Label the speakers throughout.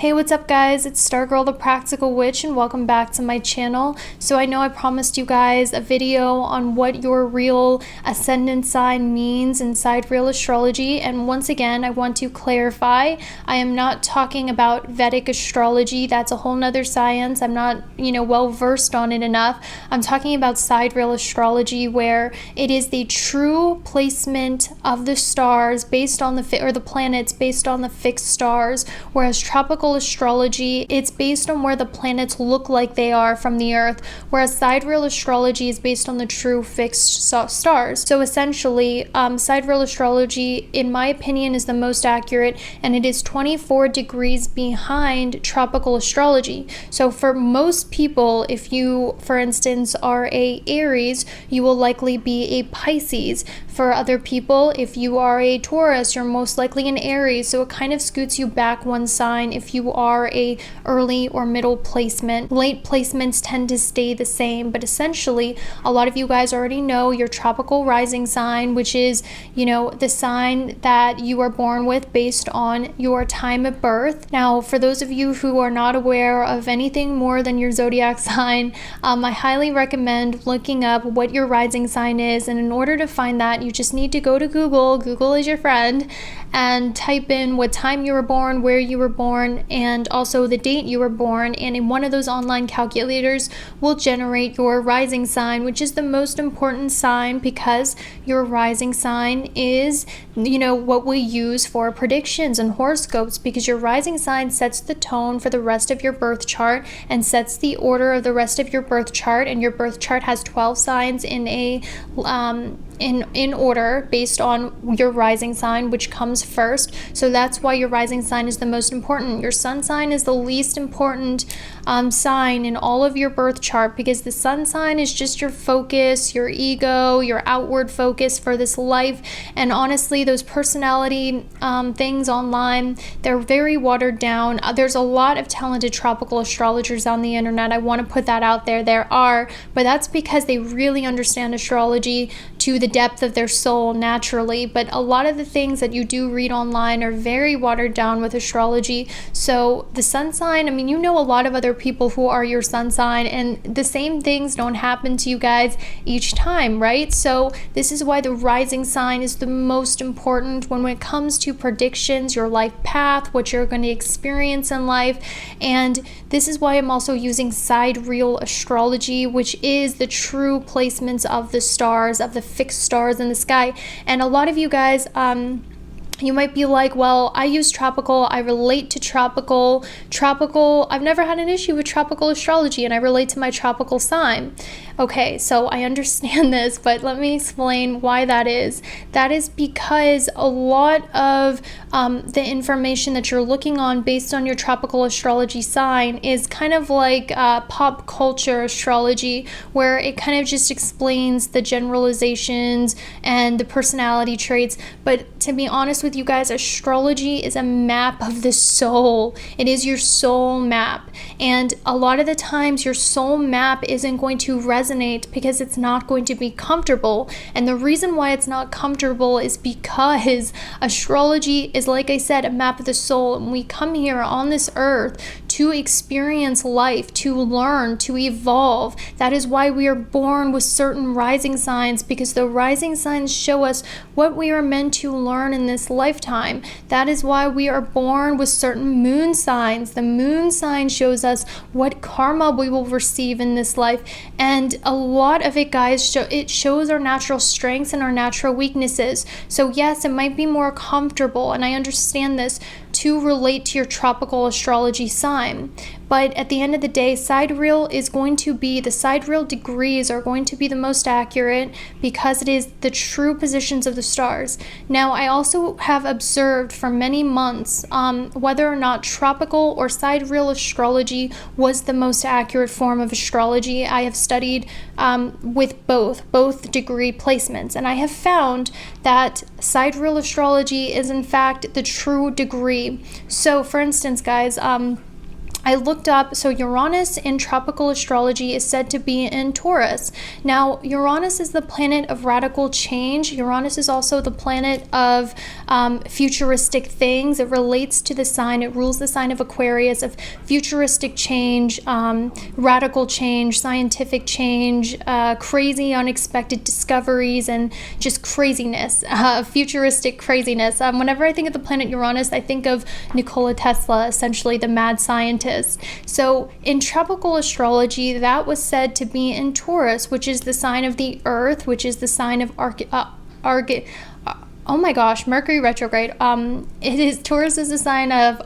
Speaker 1: Hey, what's up guys? It's Stargirl.thepracticalwitch and welcome back to my channel. So I know I promised you guys a video on what your real ascendant sign means in Sidereal Astrology, and once again I want to clarify, I am not talking about Vedic astrology. That's a whole nother science. I'm not, well versed on it enough. I'm talking about Sidereal Astrology, where it is the true placement of the stars based on the planets based on the fixed stars, whereas tropical astrology, it's based on where the planets look like they are from the earth, whereas sidereal astrology is based on the true fixed stars. So essentially, sidereal astrology, in my opinion, is the most accurate, and it is 24 degrees behind tropical astrology. So for most people, if you, for instance, are a Aries, you will likely be a Pisces. For other people, if you are a Taurus, you're most likely an Aries. So it kind of scoots you back one sign if you are a early or middle placement. Late placements tend to stay the same, but essentially a lot of you guys already know your tropical rising sign, which is, the sign that you are born with based on your time of birth. Now, for those of you who are not aware of anything more than your zodiac sign, I highly recommend looking up what your rising sign is, and in order to find that, you just need to go to Google is your friend, and type in what time you were born, where you were born, and also the date you were born, and in one of those online calculators will generate your rising sign, which is the most important sign because your rising sign is, what we use for predictions and horoscopes, because your rising sign sets the tone for the rest of your birth chart and sets the order of the rest of your birth chart, and your birth chart has 12 signs in a in order based on your rising sign, which comes first. So that's why your rising sign is the most important. Your sun sign is the least important sign in all of your birth chart, because the sun sign is just your focus, your ego, your outward focus for this life. And honestly, those personality things online, they're very watered down. There's a lot of talented tropical astrologers on the internet. I want to put that out there. There are, but that's because they really understand astrology to the depth of their soul naturally. But a lot of the things that you do read online are very watered down with astrology. So the sun sign, a lot of other people who are your sun sign, and the same things don't happen to you guys each time, right? So this is why the rising sign is the most important when it comes to predictions, your life path, what you're going to experience in life. And this is why I'm also using sidereal astrology, which is the true placements of the stars, of the fixed stars in the sky. And a lot of you guys, you might be like, well, I use tropical, I relate to tropical, I've never had an issue with tropical astrology, and I relate to my tropical sign. Okay, so I understand this, but let me explain why that is. That is because a lot of the information that you're looking on based on your tropical astrology sign is kind of like pop culture astrology, where it kind of just explains the generalizations and the personality traits. But to be honest with you guys, astrology is a map of the soul. It is your soul map. And a lot of the times your soul map isn't going to resonate because it's not going to be comfortable. And the reason why it's not comfortable is because astrology is, like I said, a map of the soul. And we come here on this earth to experience life, to learn, to evolve. That is why we are born with certain rising signs, because the rising signs show us what we are meant to learn in this lifetime. That is why we are born with certain moon signs. The moon sign shows us what karma we will receive in this life. And a lot of it, guys, it shows our natural strengths and our natural weaknesses. So yes, it might be more comfortable, and I understand this, to relate to your tropical astrology sign. But at the end of the day, the sidereal degrees are going to be the most accurate because it is the true positions of the stars. Now, I also have observed for many months whether or not tropical or sidereal astrology was the most accurate form of astrology. I have studied with both degree placements, and I have found that sidereal astrology is in fact the true degree. So for instance, guys, I looked up, so Uranus in tropical astrology is said to be in Taurus. Now, Uranus is the planet of radical change. Uranus is also the planet of futuristic things. It relates to the sign, it rules the sign of Aquarius, of futuristic change, radical change, scientific change, crazy, unexpected discoveries, and just craziness, futuristic craziness. Whenever I think of the planet Uranus, I think of Nikola Tesla, essentially the mad scientist. So in tropical astrology, that was said to be in Taurus, which is the sign of the earth, which is the sign of oh my gosh, Mercury retrograde. Taurus is a sign of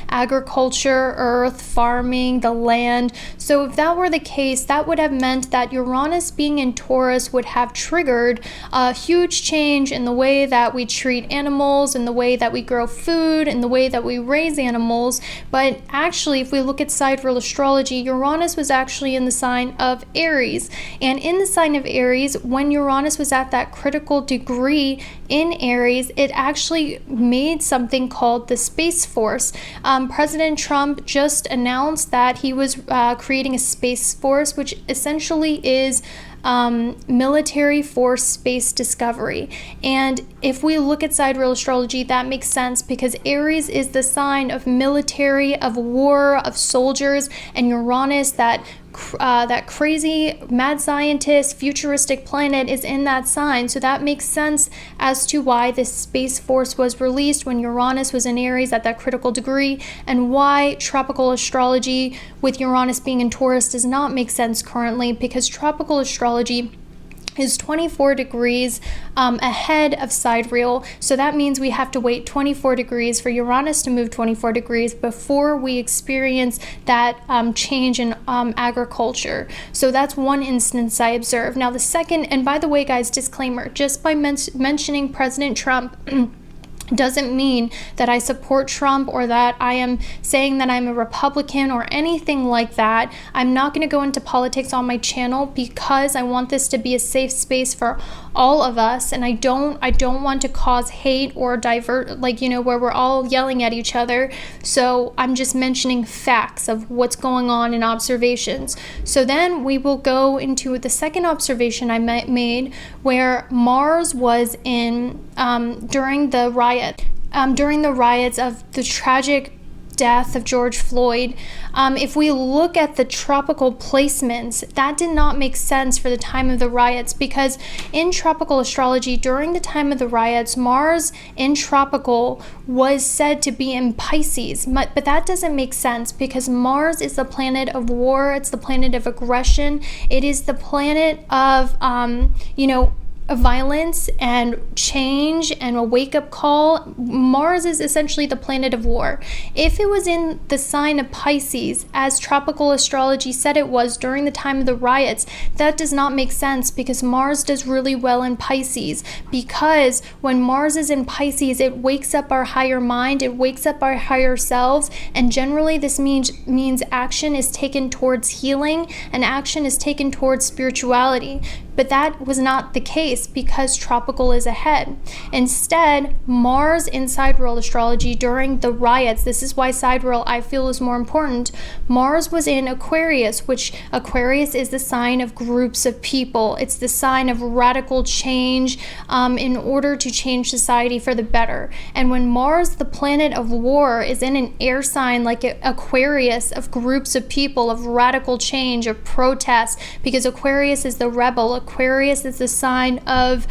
Speaker 1: agriculture, earth, farming, the land. So if that were the case, that would have meant that Uranus being in Taurus would have triggered a huge change in the way that we treat animals, in the way that we grow food, in the way that we raise animals. But actually, if we look at sidereal astrology, Uranus was actually in the sign of Aries. And in the sign of Aries, when Uranus was at that critical degree in Aries, it actually made something called the Space Force. President Trump just announced that he was creating a Space Force, which essentially is military force space discovery. And if we look at sidereal astrology, that makes sense because Aries is the sign of military, of war, of soldiers, and Uranus, that crazy mad scientist futuristic planet, is in that sign. So that makes sense as to why this Space Force was released when Uranus was in Aries at that critical degree, and why tropical astrology with Uranus being in Taurus does not make sense currently, because tropical astrology is 24 degrees ahead of sidereal. So that means we have to wait 24 degrees for Uranus to move 24 degrees before we experience that change in agriculture. So that's one instance I observed. Now the second, and by the way guys, disclaimer, just by mentioning President Trump doesn't mean that I support Trump or that I am saying that I'm a Republican or anything like that. I'm not going to go into politics on my channel because I want this to be a safe space for all of us, and I don't want to cause hate or divert, like, you know, where we're all yelling at each other. So I'm just mentioning facts of what's going on in observations. So then we will go into the second observation I made, where Mars was in during the riots of the tragic death of George Floyd. If we look at the tropical placements, that did not make sense for the time of the riots, because in tropical astrology, during the time of the riots, Mars in tropical was said to be in Pisces, but that doesn't make sense because Mars is the planet of war, it's the planet of aggression, it is the planet of violence and change and a wake-up call. Mars is essentially the planet of war. If it was in the sign of Pisces, as tropical astrology said it was during the time of the riots, that does not make sense because Mars does really well in Pisces. Because when Mars is in Pisces, it wakes up our higher mind, it wakes up our higher selves, and generally this means action is taken towards healing and action is taken towards spirituality. But that was not the case because tropical is ahead. Instead, Mars in sidereal astrology during the riots, this is why sidereal I feel is more important, Mars was in Aquarius, which Aquarius is the sign of groups of people. It's the sign of radical change in order to change society for the better. And when Mars, the planet of war, is in an air sign like Aquarius, of groups of people, of radical change, of protest, because Aquarius is the rebel, Aquarius is the sign of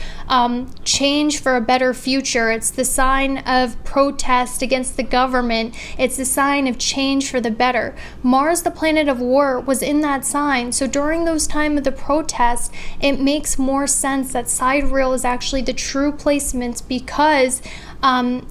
Speaker 1: change for a better future. It's the sign of protest against the government. It's the sign of change for the better. Mars, the planet of war, was in that sign. So during those time of the protest, it makes more sense that sidereal is actually the true placements because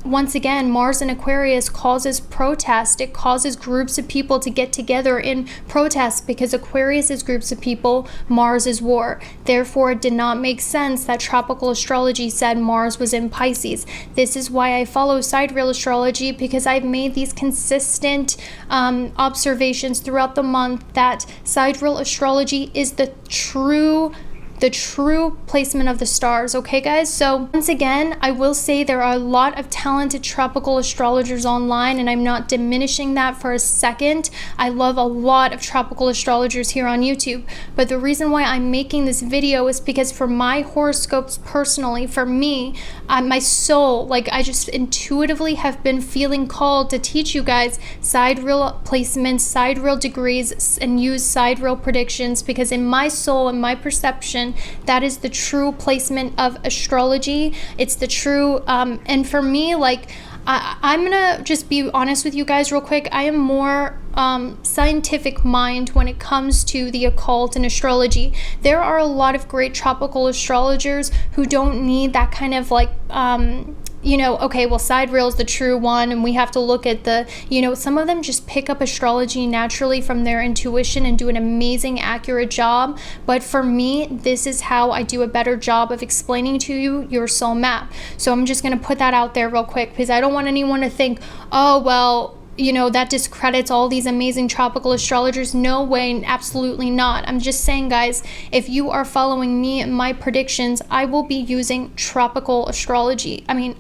Speaker 1: once again, Mars in Aquarius causes protest. It causes groups of people to get together in protest because Aquarius is groups of people, Mars is war. Therefore, it did not make sense that tropical astrology said Mars was in Pisces. This is why I follow sidereal astrology, because I've made these consistent observations throughout the month that sidereal astrology is the true the true placement of the stars. Okay guys, so once again, I will say there are a lot of talented tropical astrologers online, and I'm not diminishing that for a second. I love a lot of tropical astrologers here on YouTube, but the reason why I'm making this video is because for my horoscopes personally, for me, my soul, like I just intuitively have been feeling called to teach you guys sidereal placements, sidereal degrees, and use sidereal predictions, because in my soul and my perception, that is the true placement of astrology. It's the true, and for me, like, I'm gonna just be honest with you guys real quick. I am more scientific mind when it comes to the occult and astrology. There are a lot of great tropical astrologers who don't need that kind of like, you know, okay, well, sidereal is the true one, and we have to look at the, you know, some of them just pick up astrology naturally from their intuition and do an amazing, accurate job. But for me, this is how I do a better job of explaining to you your soul map. So I'm just going to put that out there real quick, because I don't want anyone to think, oh, well, you know, that discredits all these amazing tropical astrologers. No way, absolutely not. I'm just saying, guys, if you are following me and my predictions, I will be using tropical astrology. I mean,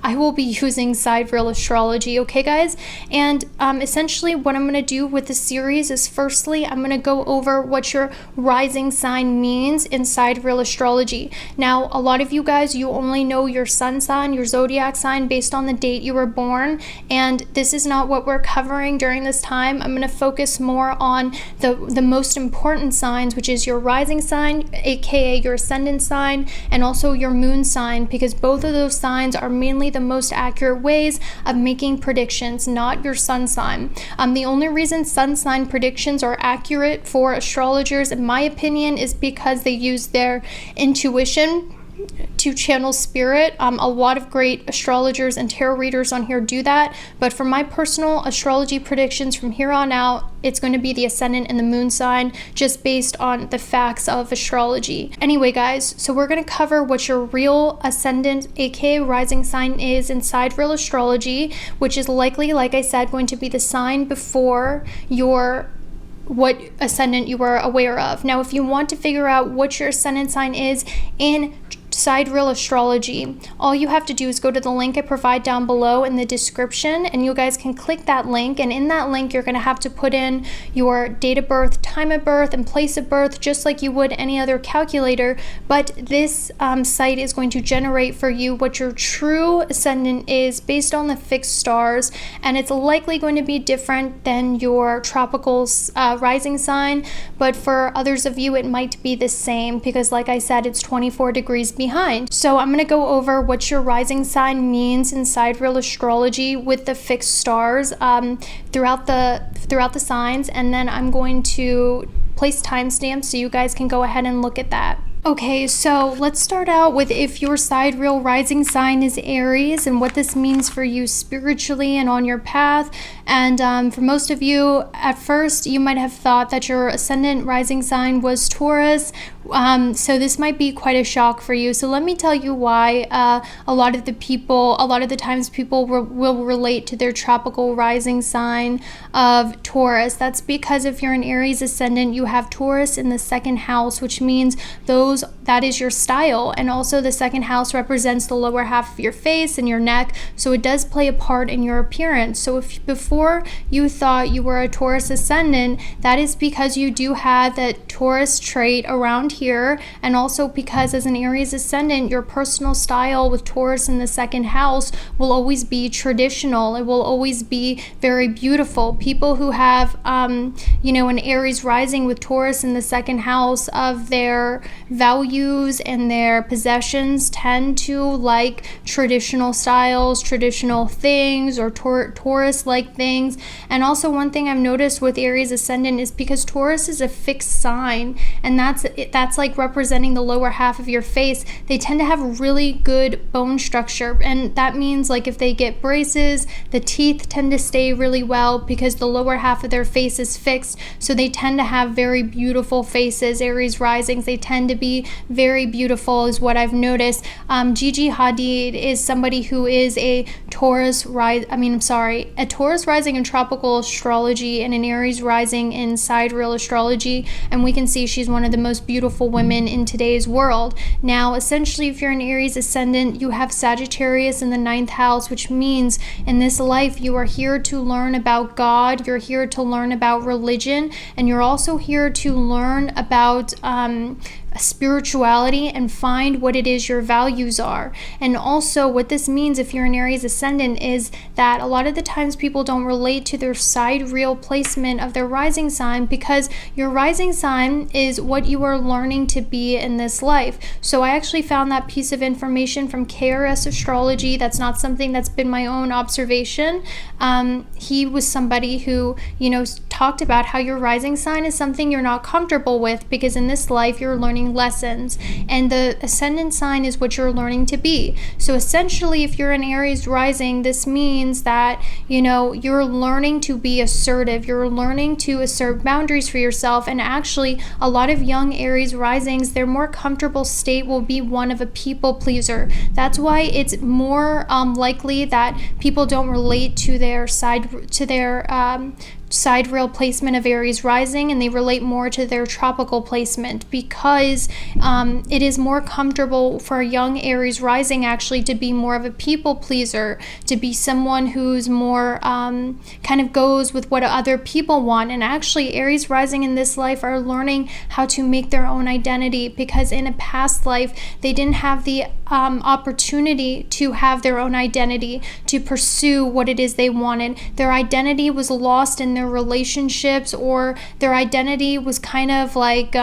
Speaker 1: I will be using sidereal astrology, okay, guys? And essentially what I'm going to do with the series is, firstly, I'm going to go over what your rising sign means in sidereal astrology. Now, a lot of you guys, you only know your sun sign, your zodiac sign, based on the date you were born, and this is not what we're covering during this time. I'm going to focus more on the most important signs, which is your rising sign, aka your ascendant sign, and also your moon sign, because both of those signs are mainly the most accurate ways of making predictions, not your sun sign. The only reason sun sign predictions are accurate for astrologers, in my opinion, is because they use their intuition to channel spirit. A lot of great astrologers and tarot readers on here do that, but for my personal astrology predictions from here on out, it's going to be the ascendant and the moon sign, just based on the facts of astrology. Anyway, guys, so we're going to cover what your real ascendant, aka rising sign, is in sidereal astrology, which is likely, like I said, going to be the sign before your what ascendant you are aware of. Now, if you want to figure out what your ascendant sign is in sidereal astrology, all you have to do is go to the link I provide down below in the description, and you guys can click that link, and in that link you're going to have to put in your date of birth, time of birth, and place of birth, just like you would any other calculator. But this site is going to generate for you what your true ascendant is based on the fixed stars, and it's likely going to be different than your tropical rising sign, but for others of you it might be the same, because like I said, it's 24 degrees behind. So I'm going to go over what your rising sign means in sidereal astrology with the fixed stars throughout the signs, and then I'm going to place timestamps so you guys can go ahead and look at that. Okay, so let's start out with if your sidereal rising sign is Aries, and what this means for you spiritually and on your path. And for most of you, at first, you might have thought that your ascendant rising sign was Taurus. So this might be quite a shock for you. So let me tell you why a lot of the times people will relate to their tropical rising sign of Taurus. That's because if you're an Aries ascendant, you have Taurus in the second house, which means that is your style. And also the second house represents the lower half of your face and your neck, so it does play a part in your appearance. So if before you thought you were a Taurus ascendant, that is because you do have that Taurus trait around here, and also because as an Aries ascendant, your personal style with Taurus in the second house will always be traditional. It will always be very beautiful. People who have an Aries rising with Taurus in the second house of their values and their possessions tend to like traditional styles, traditional things, or Taurus-like things. And also one thing I've noticed with Aries ascendant is because Taurus is a fixed sign, and that's like representing the lower half of your face, they tend to have really good bone structure. And that means like if they get braces, the teeth tend to stay really well because the lower half of their face is fixed. So they tend to have very beautiful faces. Aries risings, they tend to be be very beautiful is what I've noticed. Gigi Hadid is somebody who is a Taurus Rising in Tropical Astrology and an Aries Rising in Sidereal Astrology, and we can see she's one of the most beautiful women in today's world. Now, essentially, if you're an Aries ascendant, you have Sagittarius in the 9th house, which means in this life you are here to learn about God, you're here to learn about religion, and you're also here to learn about spirituality and find what it is your values are. And also what this means if you're an Aries ascendant is that a lot of the times people don't relate to their sidereal placement of their rising sign, because your rising sign is what you are learning to be in this life. So I actually found that piece of information from KRS Astrology. That's not something that's been my own observation. He was somebody who, talked about how your rising sign is something you're not comfortable with, because in this life you're learning lessons, and the ascendant sign is what you're learning to be. So essentially, if you're an Aries rising, this means that you're learning to be assertive, you're learning to assert boundaries for yourself. And actually, a lot of young Aries risings, their more comfortable state will be one of a people pleaser. That's why it's more likely that people don't relate to their sidereal placement of Aries rising, and they relate more to their tropical placement, because it is more comfortable for a young Aries rising actually to be more of a people pleaser, to be someone who's more kind of goes with what other people want. And actually, Aries rising in this life are learning how to make their own identity, because in a past life they didn't have the opportunity to have their own identity, to pursue what it is they wanted. Their identity was lost in their relationships, or their identity was kind of like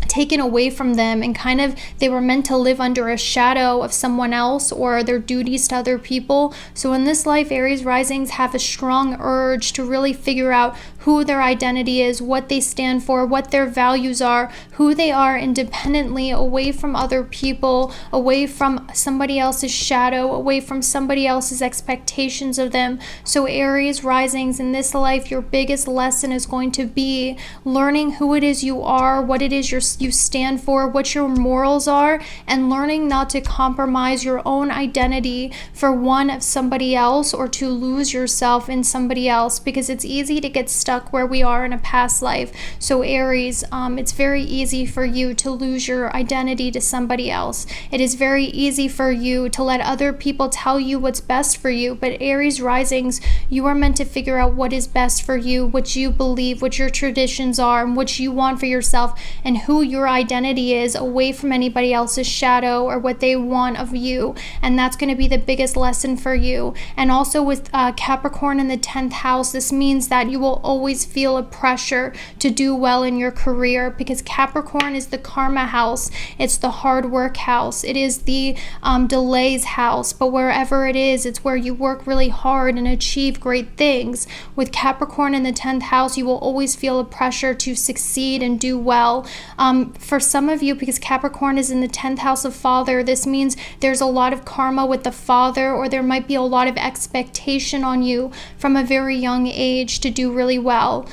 Speaker 1: taken away from them, and kind of they were meant to live under a shadow of someone else or their duties to other people. So in this life, Aries risings have a strong urge to really figure out who their identity is, what they stand for, what their values are, who they are independently, away from other people, away from somebody else's shadow, away from somebody else's expectations of them. So Aries risings in this life, your biggest lesson is going to be learning who it is you are, what it is you stand for, what your morals are, and learning not to compromise your own identity for one of somebody else, or to lose yourself in somebody else, because it's easy to get stuck where we are in a past life. So Aries, it's very easy for you to lose your identity to somebody else. It is very easy for you to let other people tell you what's best for you. But Aries risings, you are meant to figure out what is best for you, what you believe, what your traditions are, and what you want for yourself, and who your identity is, away from anybody else's shadow or what they want of you. And that's going to be the biggest lesson for you. And also with Capricorn in the 10th house, this means that you will always feel a pressure to do well in your career, because Capricorn is the karma house, it's the hard work house, it is the delays house. But wherever it is, it's where you work really hard and achieve great things. With Capricorn in the 10th house, you will always feel a pressure to succeed and do well. For some of you, because Capricorn is in the 10th house of father, this means there's a lot of karma with the father, or there might be a lot of expectation on you from a very young age to do really well.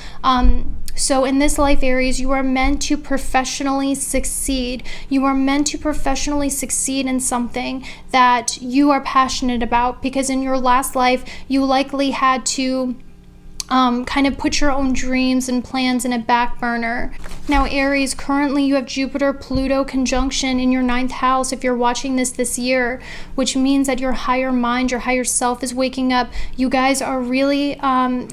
Speaker 1: So in this life, Aries, you are meant to professionally succeed. You are meant to professionally succeed in something that you are passionate about, because in your last life, you likely had to kind of put your own dreams and plans in a back burner. Now Aries, currently you have Jupiter-Pluto conjunction in your 9th house if you're watching this year, which means that your higher mind, your higher self is waking up. You guys are really,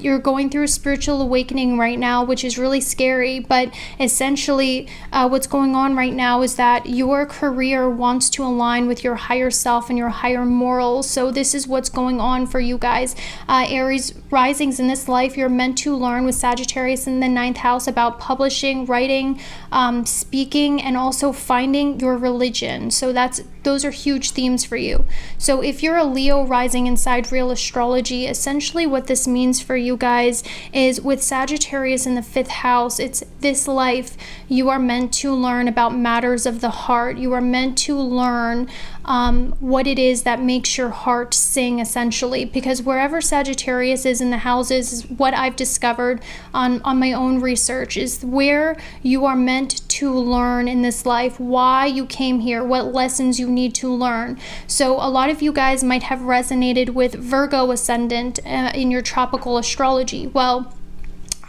Speaker 1: you're going through a spiritual awakening right now, which is really scary. But essentially what's going on right now is that your career wants to align with your higher self and your higher morals. So this is what's going on for you guys. Aries risings in this life, you're meant to learn with Sagittarius in the 9th house about publishing, writing, speaking, and also finding your religion. So those are huge themes for you. So if you're a Leo rising in Sidereal Astrology, essentially what this means for you guys is with Sagittarius in the 5th house, it's this life you are meant to learn about matters of the heart. You are meant to learn what it is that makes your heart sing, essentially, because wherever Sagittarius is in the houses is what I've discovered on my own research, is where you are meant to learn in this life, why you came here, what lessons you need to learn. So a lot of you guys might have resonated with Virgo ascendant in your tropical astrology. Well,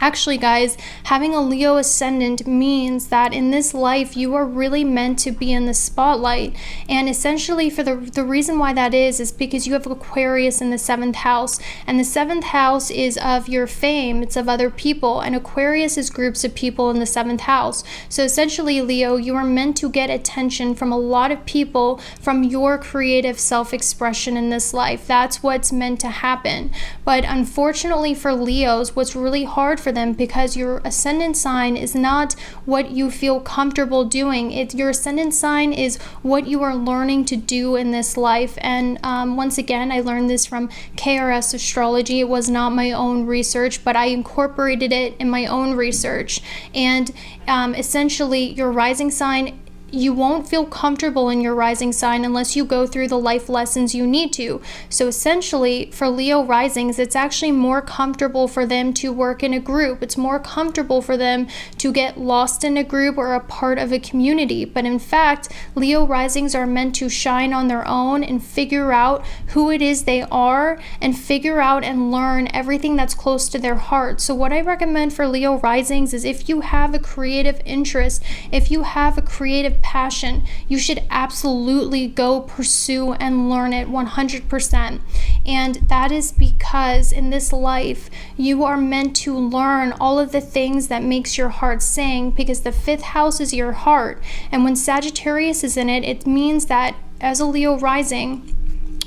Speaker 1: actually, guys, having a Leo ascendant means that in this life, you are really meant to be in the spotlight. And essentially, for the reason why that is because you have Aquarius in the 7th house. And the 7th house is of your fame, it's of other people. And Aquarius is groups of people in the 7th house. So essentially, Leo, you are meant to get attention from a lot of people from your creative self-expression in this life. That's what's meant to happen. But unfortunately for Leos, what's really hard for them, because your ascendant sign is not what you feel comfortable doing. Your ascendant sign is what you are learning to do in this life. And once again, I learned this from KRS Astrology. It was not my own research, but I incorporated it in my own research. And essentially, your rising sign, you won't feel comfortable in your rising sign unless you go through the life lessons you need to. So essentially, for Leo risings, it's actually more comfortable for them to work in a group. It's more comfortable for them to get lost in a group or a part of a community. But in fact, Leo risings are meant to shine on their own and figure out who it is they are and figure out and learn everything that's close to their heart. So what I recommend for Leo risings is, if you have a creative interest, if you have a creative passion, you should absolutely go pursue and learn it 100%. And that is because in this life, you are meant to learn all of the things that makes your heart sing, because the 5th house is your heart. And when Sagittarius is in it, it means that as a Leo rising,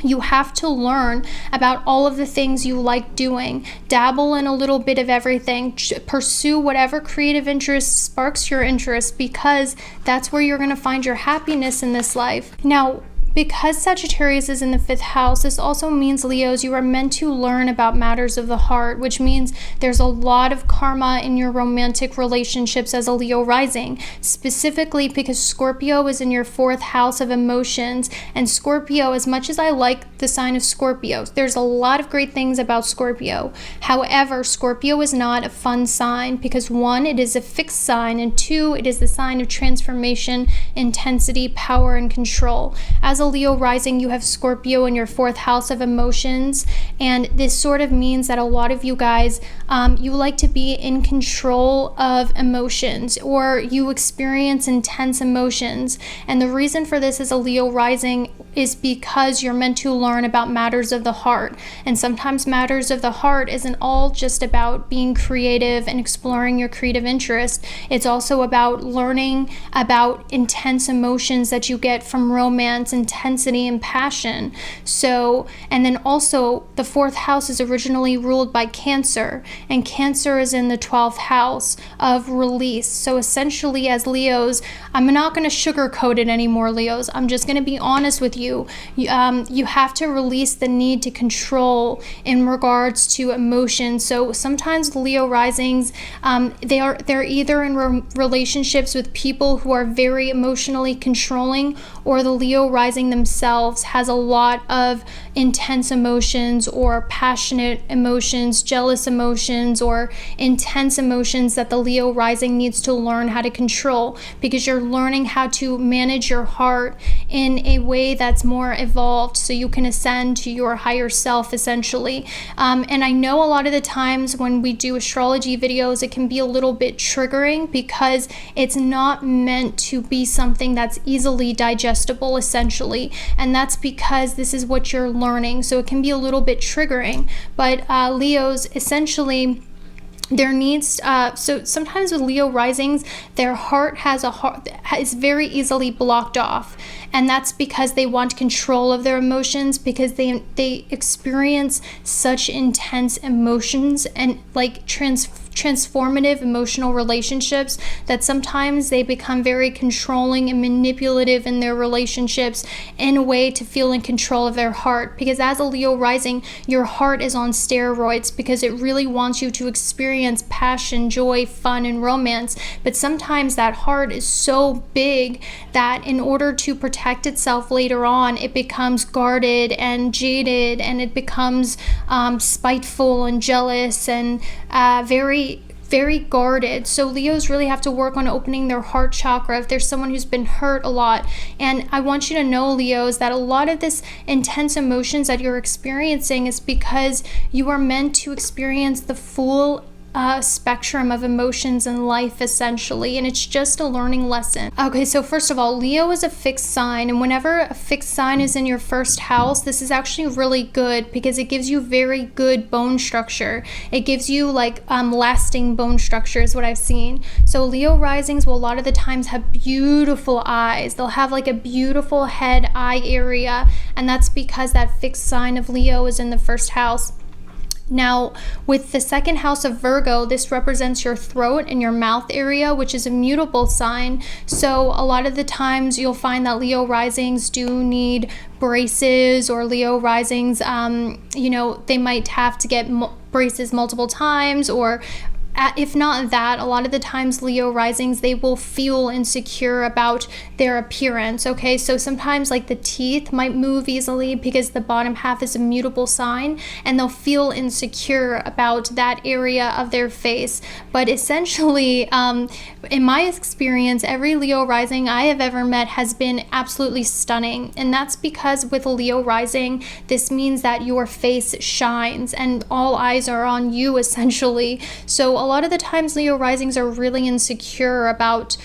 Speaker 1: you have to learn about all of the things you like doing. Dabble in a little bit of everything. Pursue whatever creative interest sparks your interest, because that's where you're going to find your happiness in this life. Now, because Sagittarius is in the 5th house, this also means, Leos, you are meant to learn about matters of the heart, which means there's a lot of karma in your romantic relationships as a Leo rising, specifically because Scorpio is in your 4th house of emotions. And Scorpio, as much as I like the sign of Scorpio, there's a lot of great things about Scorpio. However, Scorpio is not a fun sign because, 1, it is a fixed sign, and 2, it is the sign of transformation, intensity, power, and control. As a Leo rising, you have Scorpio in your 4th house of emotions, and this sort of means that a lot of you guys, you like to be in control of emotions, or you experience intense emotions. And the reason for this as a Leo rising is because you're meant to learn about matters of the heart. And sometimes matters of the heart isn't all just about being creative and exploring your creative interest. It's also about learning about intense emotions that you get from romance, intensity, and passion. So, and then also the 4th house is originally ruled by Cancer, and Cancer is in the 12th house of release. So essentially, as Leos, I'm not going to sugarcoat it anymore, Leos. I'm just going to be honest with you. You have to release the need to control in regards to emotions. So sometimes Leo risings, they're either in relationships with people who are very emotionally controlling, or the Leo rising themselves has a lot of intense emotions or passionate emotions, jealous emotions, or intense emotions that the Leo rising needs to learn how to control, because you're learning how to manage your heart in a way that's more evolved so you can ascend to your higher self, essentially. And I know a lot of the times when we do astrology videos, it can be a little bit triggering because it's not meant to be something that's easily digestible, essentially. And that's because this is what you're learning. So it can be a little bit triggering. But Leos, essentially, there needs so sometimes with Leo risings, their heart is very easily blocked off, and that's because they want control of their emotions, because they experience such intense emotions and like transformative emotional relationships that sometimes they become very controlling and manipulative in their relationships in a way to feel in control of their heart. Because as a Leo rising, your heart is on steroids because it really wants you to experience experience passion, joy, fun, and romance. But sometimes that heart is so big that in order to protect itself later on, it becomes guarded and jaded, and it becomes spiteful and jealous and very guarded. So Leos really have to work on opening their heart chakra if there's someone who's been hurt a lot. And I want you to know, Leos, that a lot of this intense emotions that you're experiencing is because you are meant to experience the full spectrum of emotions in life, essentially, and it's just a learning lesson. Okay, so first of all, Leo is a fixed sign, and whenever a fixed sign is in your first house, this is actually really good because it gives you very good bone structure. It gives you like lasting bone structure is what I've seen. So Leo risings will a lot of the times have beautiful eyes. They'll have like a beautiful head eye area, and that's because that fixed sign of Leo is in the first house. Now, with the second house of Virgo, this represents your throat and your mouth area, which is a mutable sign. So a lot of the times you'll find that Leo risings do need braces, or Leo risings, they might have to get braces multiple times, or if not that, a lot of the times Leo risings, they will feel insecure about their appearance. Okay, so sometimes like the teeth might move easily because the bottom half is a mutable sign, and they'll feel insecure about that area of their face. But essentially, in my experience, every Leo rising I have ever met has been absolutely stunning, and that's because with a Leo rising, this means that your face shines and all eyes are on you, essentially. So a lot of the times Leo risings are really insecure about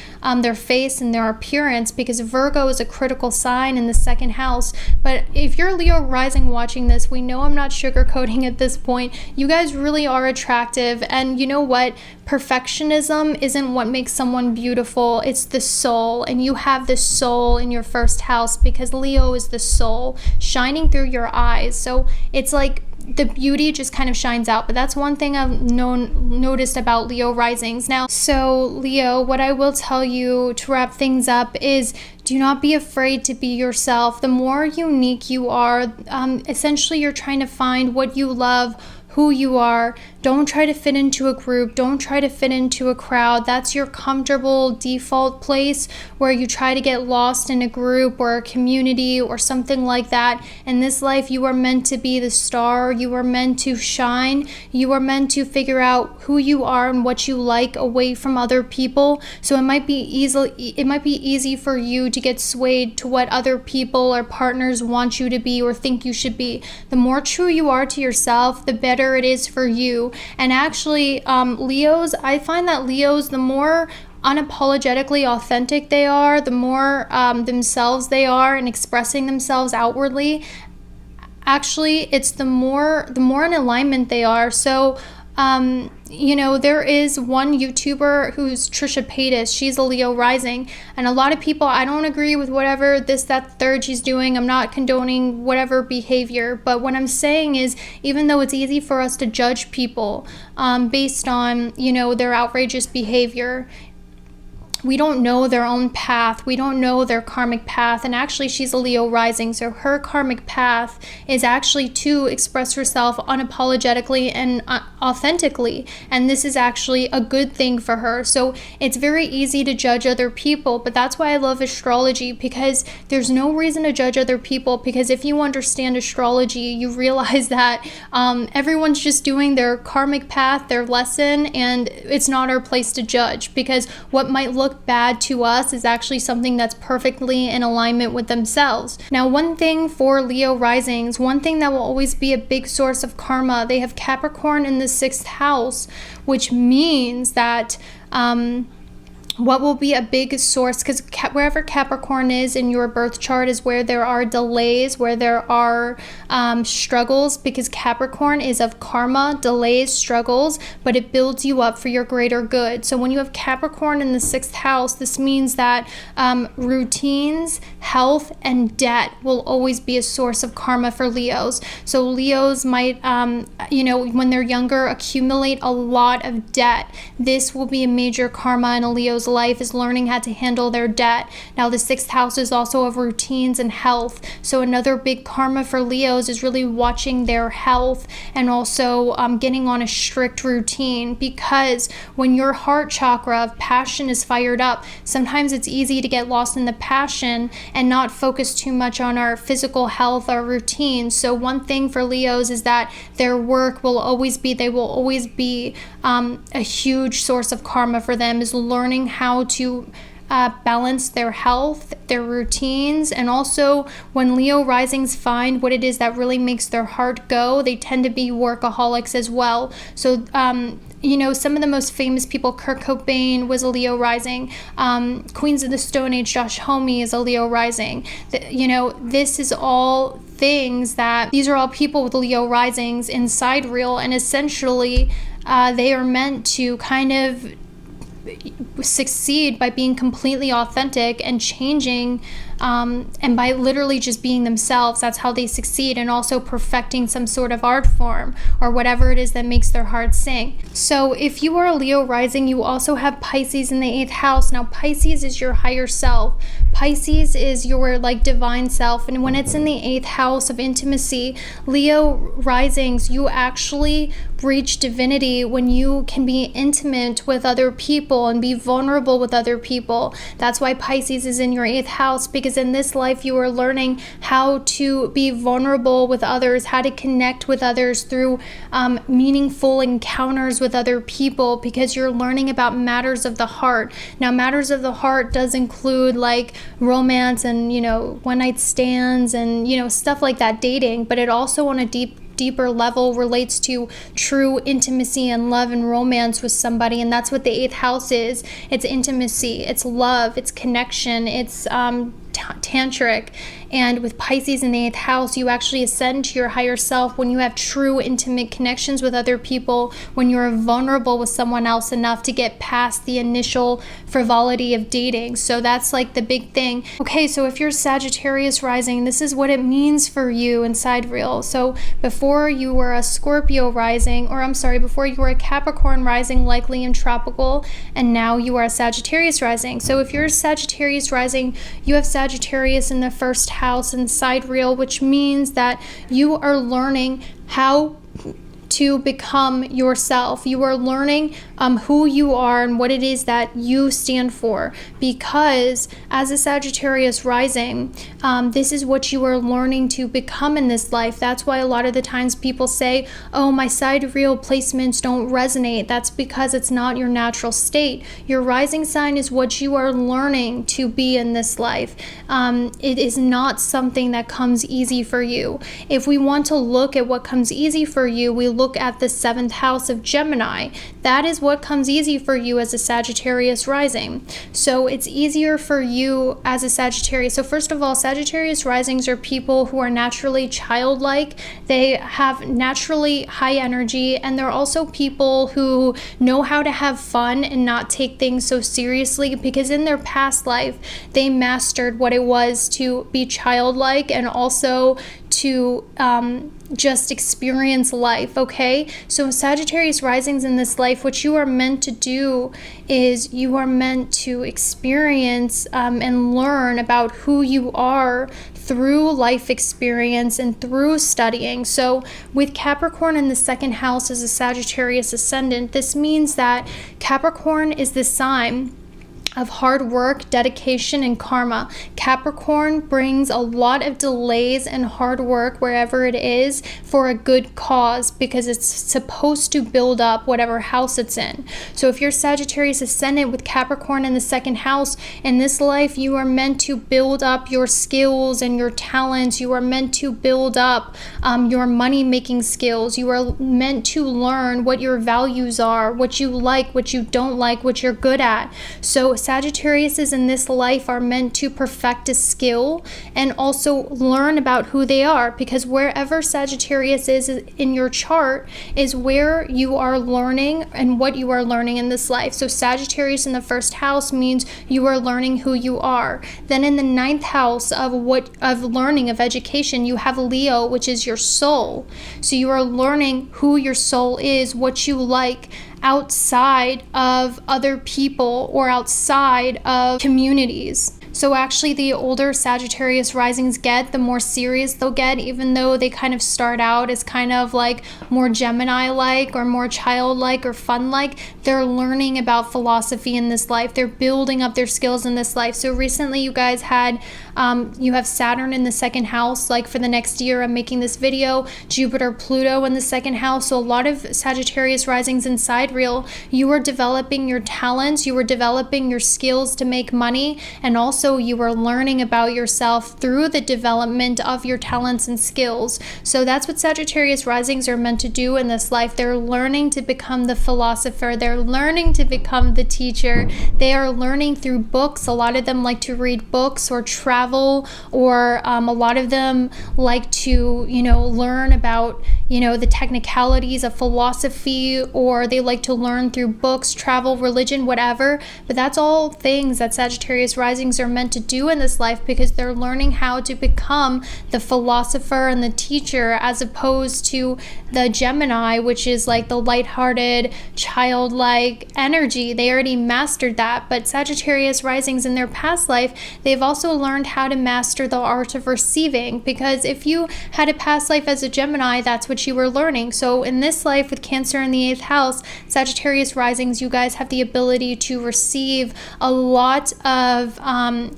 Speaker 1: their face and their appearance because Virgo is a critical sign in the second house. But if you're Leo rising watching this, we know I'm not sugarcoating at this point. You guys really are attractive, and you know what? Perfectionism isn't what makes someone beautiful. It's the soul, and you have the soul in your first house because Leo is the soul shining through your eyes. So it's like the beauty just kind of shines out. But that's one thing I've noticed about Leo risings. Now, so Leo, what I will tell you to wrap things up is do not be afraid to be yourself. The more unique you are, essentially you're trying to find what you love, who you are. Don't try to fit into a group. Don't try to fit into a crowd. That's your comfortable default place where you try to get lost in a group or a community or something like that. In this life, you are meant to be the star. You are meant to shine. You are meant to figure out who you are and what you like away from other people. So it might be easy for you to get swayed to what other people or partners want you to be or think you should be. The more true you are to yourself, the better it is for you. And actually, Leos, I find that Leos, the more unapologetically authentic they are, the more themselves they are and expressing themselves outwardly, actually it's the more in alignment they are. So there is one YouTuber who's Trisha Paytas. She's a Leo rising, and a lot of people, I don't agree with whatever this, that, third she's doing. I'm not condoning whatever behavior, but what I'm saying is, even though it's easy for us to judge people based on, their outrageous behavior, we don't know their own path. We don't know their karmic path. And actually, she's a Leo rising. So her karmic path is actually to express herself unapologetically and authentically. And this is actually a good thing for her. So it's very easy to judge other people. But that's why I love astrology, because there's no reason to judge other people. Because if you understand astrology, you realize that everyone's just doing their karmic path, their lesson, and it's not our place to judge. Because what might look bad to us is actually something that's perfectly in alignment with themselves. Now, one thing for Leo risings, one thing that will always be a big source of karma, they have Capricorn in the 6th house, which means that what will be a big source, because wherever Capricorn is in your birth chart is where there are delays, where there are struggles, because Capricorn is of karma, delays, struggles, but it builds you up for your greater good. So when you have Capricorn in the 6th house, this means that routines, health, and debt will always be a source of karma for Leos. So Leos might, when they're younger, accumulate a lot of debt. This will be a major karma in a Leo's Leo's life is learning how to handle their debt. Now, the 6th house is also of routines and health. So another big karma for Leos is really watching their health and also getting on a strict routine, because when your heart chakra of passion is fired up, sometimes it's easy to get lost in the passion and not focus too much on our physical health, our routines. So one thing for Leos is that their work will always be a huge source of karma for them, is learning how to balance their health, their routines. And also when Leo risings find what it is that really makes their heart go, they tend to be workaholics as well. So some of the most famous people, Kurt Cobain was a Leo rising. Queens of the Stone Age, Josh Homme is a Leo rising. This is all things that, these are all people with Leo risings in sidereal, and essentially they are meant to kind of succeed by being completely authentic and changing, and by literally just being themselves. That's how they succeed, and also perfecting some sort of art form or whatever it is that makes their heart sing. So if you are a Leo rising, you also have Pisces in the 8th house. Now, Pisces is your higher self. Pisces is your divine self, and when it's in the 8th house of intimacy, Leo risings, you actually reach divinity when you can be intimate with other people and be vulnerable with other people. That's why Pisces is in your 8th house, because in this life you are learning how to be vulnerable with others, how to connect with others through meaningful encounters with other people, because you're learning about matters of the heart. Now, matters of the heart does include romance and one night stands and stuff like that, dating, but it also on a deeper level relates to true intimacy and love and romance with somebody. And that's what the 8th house is. It's intimacy, it's love, it's connection, it's tantric. And with Pisces in the 8th house, you actually ascend to your higher self when you have true intimate connections with other people, when you're vulnerable with someone else enough to get past the initial frivolity of dating. So that's the big thing. Okay, so if you're Sagittarius rising, this is what it means for you in sidereal. So before you were a Scorpio rising, before you were a Capricorn rising, likely in tropical, and now you are a Sagittarius rising. So if you're Sagittarius rising, you have Sagittarius in the 1st house in sidereal, which means that you are learning how to become yourself. You are learning who you are and what it is that you stand for, because as a Sagittarius rising, this is what you are learning to become in this life. That's why a lot of the times people say, oh, my sidereal placements don't resonate. That's because it's not your natural state. Your rising sign is what you are learning to be in this life. It is not something that comes easy for you. If we want to look at what comes easy for you, we look at the 7th house of Gemini. That is what comes easy for you as a Sagittarius rising. So it's easier for you as a Sagittarius. So first of all, Sagittarius risings are people who are naturally childlike. They have naturally high energy, and they're also people who know how to have fun and not take things so seriously, because in their past life they mastered what it was to be childlike and also to just experience life. Okay, so Sagittarius risings in this life, what you are meant to do is you are meant to experience and learn about who you are through life experience and through studying. So with Capricorn in the 2nd house as a Sagittarius ascendant, this means that Capricorn is the sign of hard work, dedication, and karma. Capricorn brings a lot of delays and hard work wherever it is for a good cause, because it's supposed to build up whatever house it's in. So if you're Sagittarius ascendant with Capricorn in the 2nd house, in this life you are meant to build up your skills and your talents. You are meant to build up your money-making skills. You are meant to learn what your values are, what you like, what you don't like, what you're good at. So Sagittariuses in this life are meant to perfect a skill and also learn about who they are, because wherever Sagittarius is in your chart is where you are learning and what you are learning in this life. So Sagittarius in the 1st house means you are learning who you are. Then in the 9th house of learning, of education, you have Leo, which is your soul. So you are learning who your soul is, what you like outside of other people or outside of communities. So actually, the older Sagittarius risings get, the more serious they'll get, even though they kind of start out as kind of like more Gemini-like or more childlike or fun-like. They're learning about philosophy in this life. They're building up their skills in this life. So recently, you guys had, you have Saturn in the second house. Like for the next year, I'm making this video. Jupiter, Pluto in the second house. So a lot of Sagittarius risings in Sidereal, you are developing your talents. You are developing your skills to make money, and also you are learning about yourself through the development of your talents and skills. So that's what Sagittarius risings are meant to do in this life. They're learning to become the philosopher. They're learning to become the teacher. They are learning through books. A lot of them like to read books or travel, or a lot of them like to, learn about, the technicalities of philosophy, or they like to learn through books, travel, religion, whatever. But that's all things that Sagittarius risings are meant to do in this life, because they're learning how to become the philosopher and the teacher, as opposed to the Gemini, which is like the lighthearted, childlike energy. They already mastered that. But Sagittarius risings in their past life, they've also learned how to master the art of receiving, because if you had a past life as a Gemini, that's what you were learning. So in this life with Cancer in the 8th house, Sagittarius risings, you guys have the ability to receive a lot of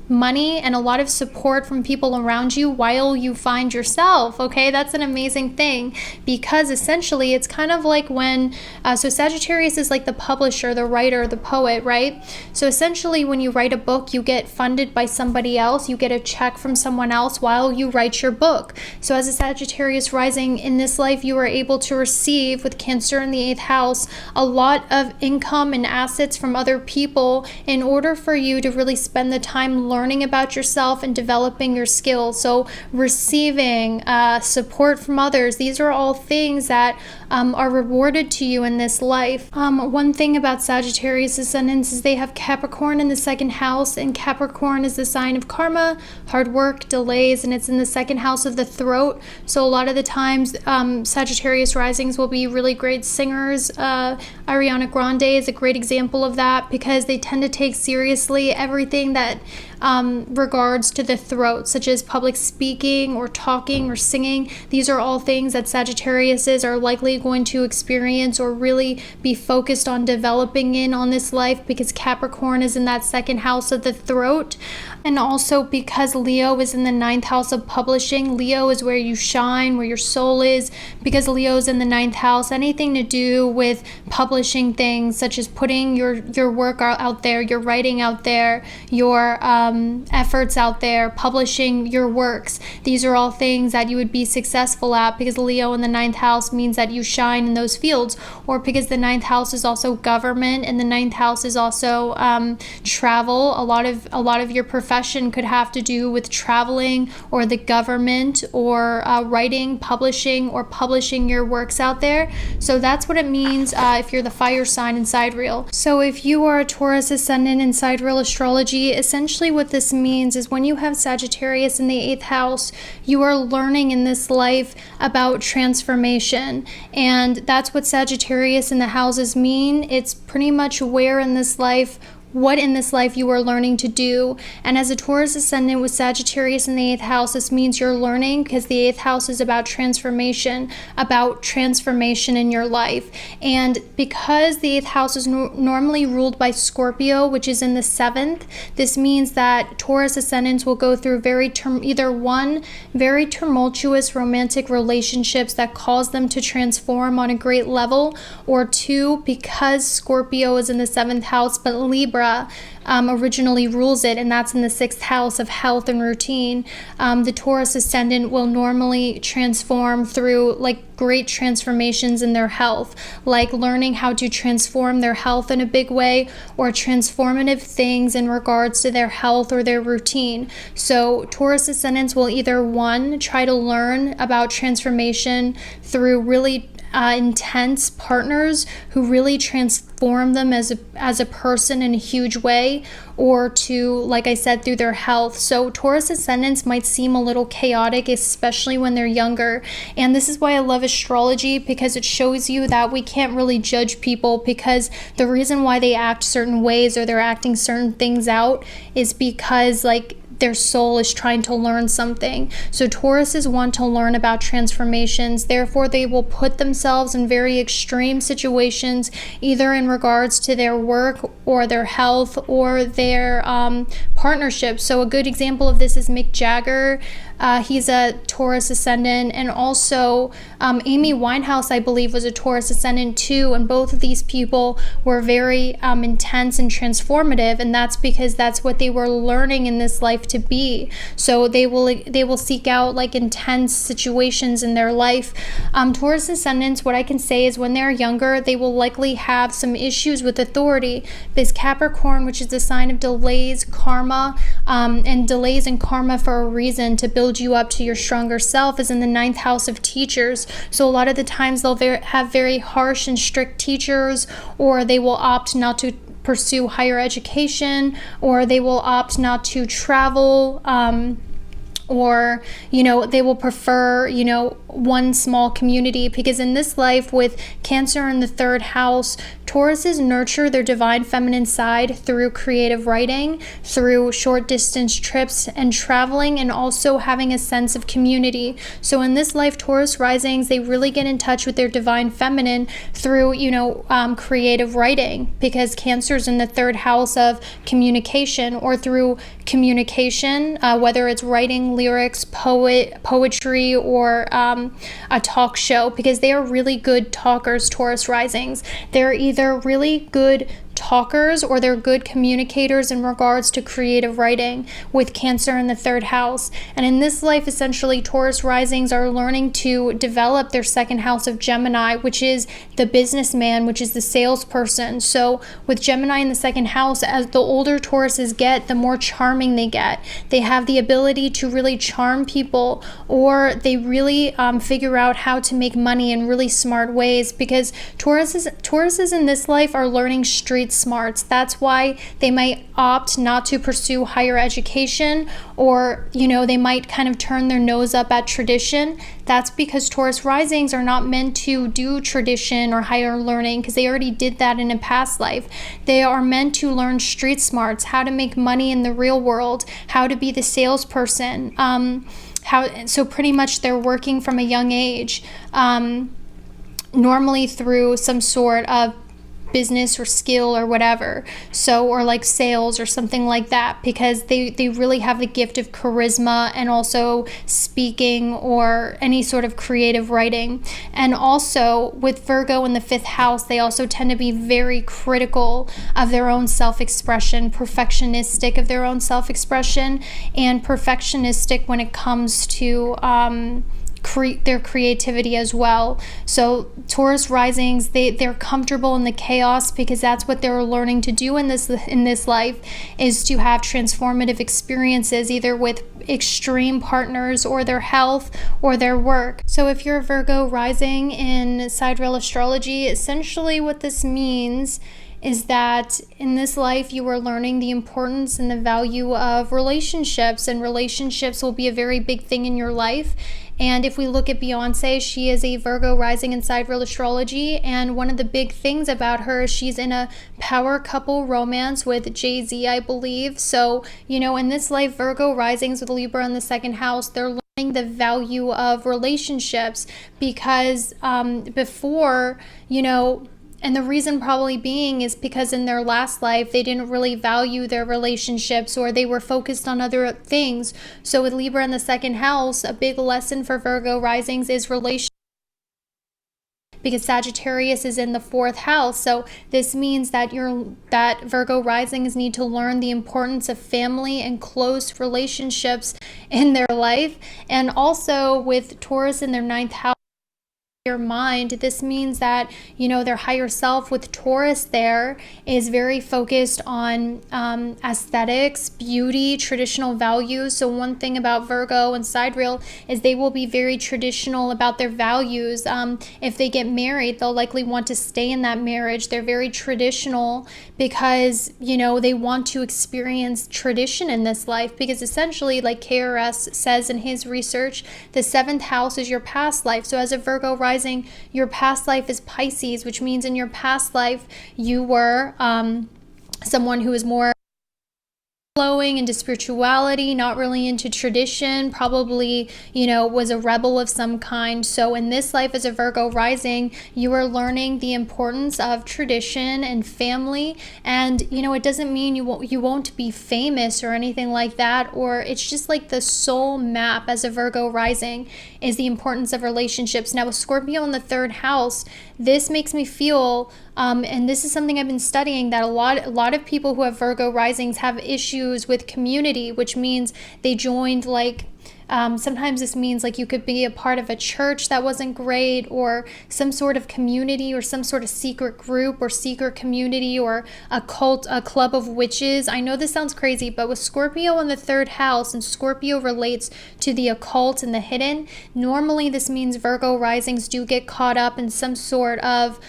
Speaker 1: money and a lot of support from people around you while you find yourself. Okay, that's an amazing thing, because essentially it's kind of like when so Sagittarius is like the publisher, the writer, the poet, right? So essentially when you write a book, you get funded by somebody else, you get a check from someone else while you write your book. So as a Sagittarius rising in this life, you are able to receive, with Cancer in the 8th house, a lot of income and assets from other people in order for you to really spend the time learning about yourself and developing your skills. So receiving support from others, these are all things that are rewarded to you in this life. One thing about Sagittarius ascendants is they have Capricorn in the second house, and Capricorn is the sign of karma, hard work, delays, and it's in the second house of the throat. So a lot of the times Sagittarius risings will be really great singers. Ariana Grande is a great example of that, because they tend to take seriously everything that regards to the throat, such as public speaking or talking or singing. These are all things that Sagittariuses are likely going to experience or really be focused on developing in on this life, because Capricorn is in that second house of the throat. And also because Leo is in the 9th house of publishing. Leo is where you shine, where your soul is. Because Leo is in the 9th house, anything to do with publishing things, such as putting your work out there, your writing out there, your efforts out there, publishing your works. These are all things that you would be successful at, because Leo in the 9th house means that you shine in those fields. Or because the 9th house is also government, and the 9th house is also travel. A lot of your profession could have to do with traveling or the government, or writing, publishing, or publishing your works out there. So that's what it means if you're the fire sign in Sidereal. So if you are a Taurus ascendant in Sidereal Astrology, essentially what this means is when you have Sagittarius in the 8th house, you are learning in this life about transformation. And that's what Sagittarius in the houses mean. It's pretty much where in this life, what in this life you are learning to do. And as a Taurus ascendant with Sagittarius in the 8th house, this means you're learning, because the 8th house is about transformation in your life. And because the 8th house is normally ruled by Scorpio, which is in the 7th, this means that Taurus ascendants will go through either one, very tumultuous romantic relationships that cause them to transform on a great level, or two, because Scorpio is in the 7th house, but Libra originally rules it, and that's in the 6th house of health and routine. The Taurus ascendant will normally transform through like great transformations in their health, like learning how to transform their health in a big way, or transformative things in regards to their health or their routine. So Taurus ascendants will either one, try to learn about transformation through really intense partners who really transform them as a person in a huge way, or to, like I said, through their health. So Taurus ascendants might seem a little chaotic, especially when they're younger. And this is why I love astrology, because it shows you that we can't really judge people, because the reason why they act certain ways or they're acting certain things out is because like their soul is trying to learn something. So Tauruses want to learn about transformations. Therefore, they will put themselves in very extreme situations, either in regards to their work or their health or their partnerships. So a good example of this is Mick Jagger. He's a Taurus ascendant, and also Amy Winehouse, I believe, was a Taurus ascendant too, and both of these people were very intense and transformative, and that's because that's what they were learning in this life to be. So they will seek out like intense situations in their life. Taurus ascendants, what I can say is when they're younger, they will likely have some issues with authority, because Capricorn, which is the sign of delays, karma, and delays in karma for a reason to build you up to your stronger self, is in the 9th house of teachers. So a lot of the times they'll have very harsh and strict teachers, or they will opt not to pursue higher education, or they will opt not to travel, or they will prefer one small community, because in this life with Cancer in the 3rd house, Tauruses nurture their divine feminine side through creative writing, through short distance trips and traveling, and also having a sense of community. So in this life, Taurus risings, they really get in touch with their divine feminine through creative writing, because Cancer's in the 3rd house of communication, or through communication, whether it's writing lyrics, poetry, or a talk show, because they are really good talkers, Taurus risings. They're either really good talkers or they're good communicators in regards to creative writing, with Cancer in the 3rd house. And in this life, essentially, Taurus risings are learning to develop their 2nd house of Gemini, which is the businessman, which is the salesperson. So with Gemini in the 2nd house, as the older Tauruses get, the more charming they get. They have the ability to really charm people, or they really figure out how to make money in really smart ways, because Tauruses in this life are learning street smarts. That's why they might opt not to pursue higher education, or they might kind of turn their nose up at tradition. That's because Taurus risings are not meant to do tradition or higher learning, because they already did that in a past life. They are meant to learn street smarts, how to make money in the real world, how to be the salesperson, so pretty much they're working from a young age, normally through some sort of business or skill or whatever, or like sales or something like that, because they really have the gift of charisma, and also speaking, or any sort of creative writing. And also with Virgo in the 5th house, they also tend to be very critical of their own self-expression, perfectionistic of their own self-expression, and perfectionistic when it comes to their creativity as well. So Taurus risings, they're comfortable in the chaos, because that's what they're learning to do in this life, is to have transformative experiences, either with extreme partners, or their health, or their work. So if you're a Virgo rising in Sidereal Astrology, essentially what this means is that in this life you are learning the importance and the value of relationships, and relationships will be a very big thing in your life. And if we look at Beyonce, she is a Virgo rising in Sidereal Astrology, and one of the big things about her is she's in a power couple romance with Jay-Z, I believe. So, in this life, Virgo risings with Libra in the 2nd house, they're learning the value of relationships, because before, and the reason probably being is because in their last life, they didn't really value their relationships, or they were focused on other things. So with Libra in the 2nd house, a big lesson for Virgo risings is relationships, because Sagittarius is in the 4th house. So this means that Virgo risings need to learn the importance of family and close relationships in their life. And also with Taurus in their 9th house, your mind. This means that, their higher self with Taurus there is very focused on aesthetics, beauty, traditional values. So one thing about Virgo and Sidereal is they will be very traditional about their values. If they get married, they'll likely want to stay in that marriage. They're very traditional because, they want to experience tradition in this life, because essentially, like KRS says in his research, the 7th house is your past life. So as a Virgo rising, your past life is Pisces, which means in your past life you were someone who is more flowing into spirituality, not really into tradition, probably, was a rebel of some kind. So in this life as a Virgo rising, you are learning the importance of tradition and family. And, it doesn't mean you won't be famous or anything like that, or it's just like the soul map as a Virgo rising is the importance of relationships. Now with Scorpio in the 3rd house, this makes me feel, and this is something I've been studying, that a lot of people who have Virgo risings have issues with community, which means they joined sometimes this means like you could be a part of a church that wasn't great, or some sort of community, or some sort of secret group or secret community, or a cult, a club of witches. I know this sounds crazy, but with Scorpio in the 3rd house, and Scorpio relates to the occult and the hidden, normally this means Virgo risings do get caught up in some sort of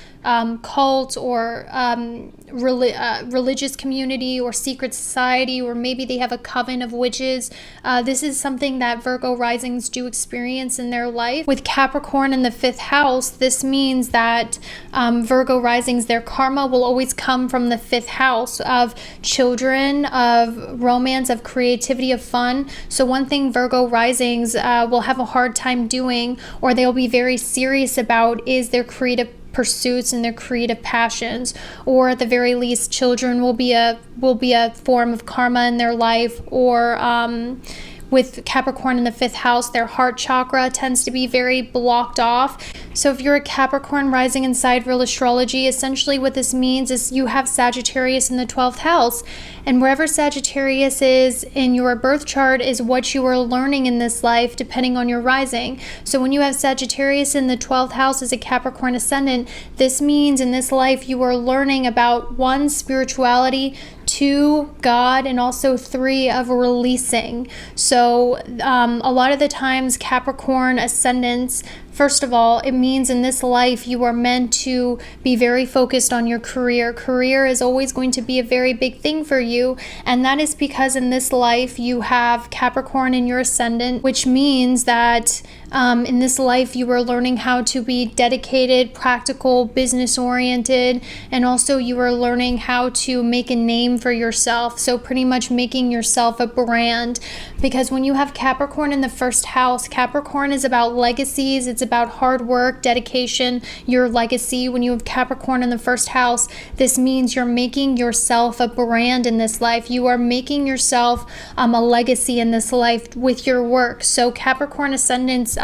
Speaker 1: cult or religious community or secret society, or maybe they have a coven of witches. This is something that Virgo risings do experience in their life. With Capricorn in the 5th house, this means that Virgo risings, their karma will always come from the 5th house of children, of romance, of creativity, of fun. So one thing Virgo risings will have a hard time doing, or they'll be very serious about, is their creative pursuits and their creative passions, or at the very least children will be a form of karma in their life. Or with Capricorn in the 5th house, their heart chakra tends to be very blocked off. So if you're a Capricorn rising in Sidereal Astrology, essentially what this means is you have Sagittarius in the 12th house. And wherever Sagittarius is in your birth chart is what you are learning in this life, depending on your rising. So when you have Sagittarius in the 12th house as a Capricorn ascendant, this means in this life you are learning about 1, spirituality, 2, God, and also 3, of releasing. So a lot of the times Capricorn ascendants, first of all, it means in this life you are meant to be very focused on your career. Career is always going to be a very big thing for you, and that is because in this life you have Capricorn in your ascendant, which means that in this life you are learning how to be dedicated, practical, business-oriented, and also you are learning how to make a name for yourself. So pretty much making yourself a brand, because when you have Capricorn in the 1st house, Capricorn is about legacies. It's about hard work, dedication, your legacy. When you have Capricorn in the 1st house, this means you're making yourself a brand in this life. You are making yourself a legacy in this life with your work. So Capricorn ascendants,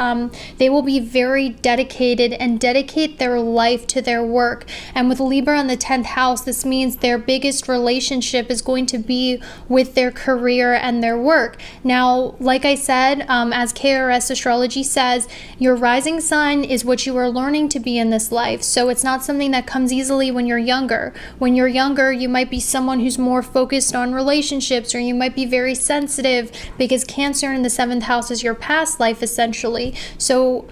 Speaker 1: they will be very dedicated and dedicate their life to their work. And with Libra in the 10th house, this means their biggest relationship is going to be with their career and their work. Now, like I said, as KRS Astrology says, your rising sign is what you are learning to be in this life. So it's not something that comes easily when you're younger. When you're younger, you might be someone who's more focused on relationships, or you might be very sensitive, because Cancer in the 7th house is your past life, essentially. So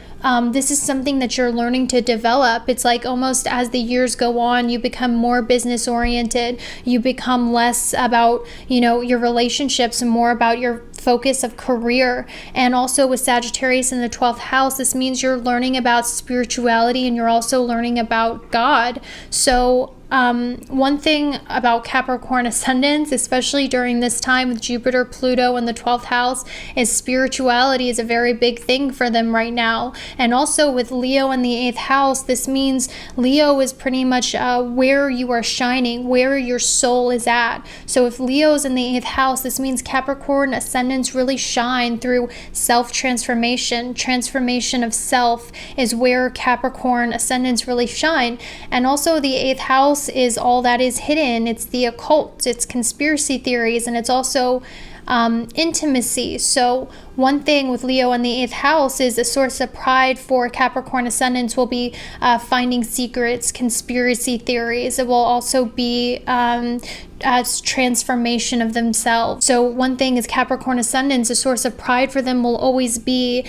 Speaker 1: this is something that you're learning to develop. It's like almost as the years go on, you become more business oriented. You become less about, your relationships and more about your focus of career. And also with Sagittarius in the 12th house, this means you're learning about spirituality and you're also learning about God. So one thing about Capricorn ascendants, especially during this time with Jupiter, Pluto in the 12th house, is spirituality is a very big thing for them right now. And also with Leo in the 8th house, this means Leo is pretty much where you are shining, where your soul is at. So if Leo's in the 8th house, this means Capricorn ascendants really shine through self-transformation. Transformation of self is where Capricorn ascendants really shine. And also the 8th house is all that is hidden. It's the occult, it's conspiracy theories, and it's also intimacy. So one thing with Leo in the 8th house is a source of pride for Capricorn ascendants will be finding secrets, conspiracy theories. It will also be as transformation of themselves. So one thing is Capricorn ascendants, a source of pride for them will always be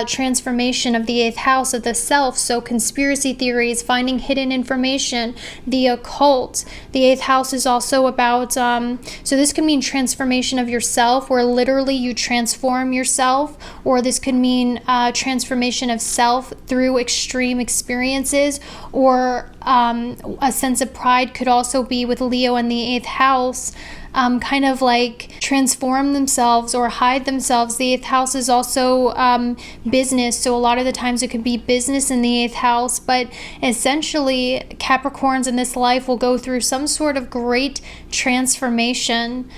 Speaker 1: transformation of the 8th house of the self. So conspiracy theories, finding hidden information, the occult. The 8th house is also about, so this could mean transformation of yourself, where literally you transform yourself, or this could mean transformation of self through extreme experiences, or a sense of pride could also be with Leo in the 8th house, kind of like transform themselves or hide themselves. The 8th house is also business, so a lot of the times it could be business in the 8th house, but essentially Capricorns in this life will go through some sort of great transformation,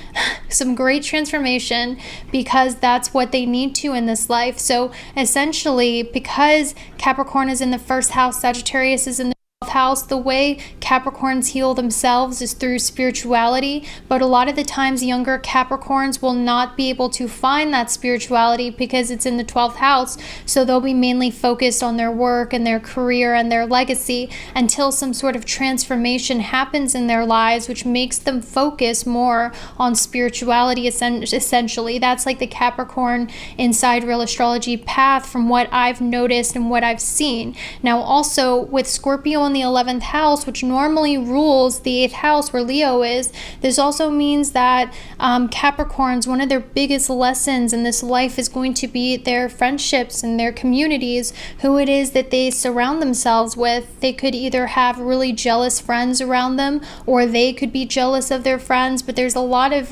Speaker 1: some great transformation, because that's what they need to in this life. So essentially, because Capricorn is in the 1st house, Sagittarius is in the house, the way Capricorns heal themselves is through spirituality, but a lot of the times younger Capricorns will not be able to find that spirituality because it's in the 12th house, so they'll be mainly focused on their work and their career and their legacy until some sort of transformation happens in their lives, which makes them focus more on spirituality. Essentially, that's like the Capricorn in Sidereal Astrology path from what I've noticed and what I've seen. Now also with Scorpio in the 11th house, which normally rules the 8th house where Leo is, this also means that Capricorns, one of their biggest lessons in this life is going to be their friendships and their communities, who it is that they surround themselves with. They could either have really jealous friends around them, or they could be jealous of their friends, but there's a lot of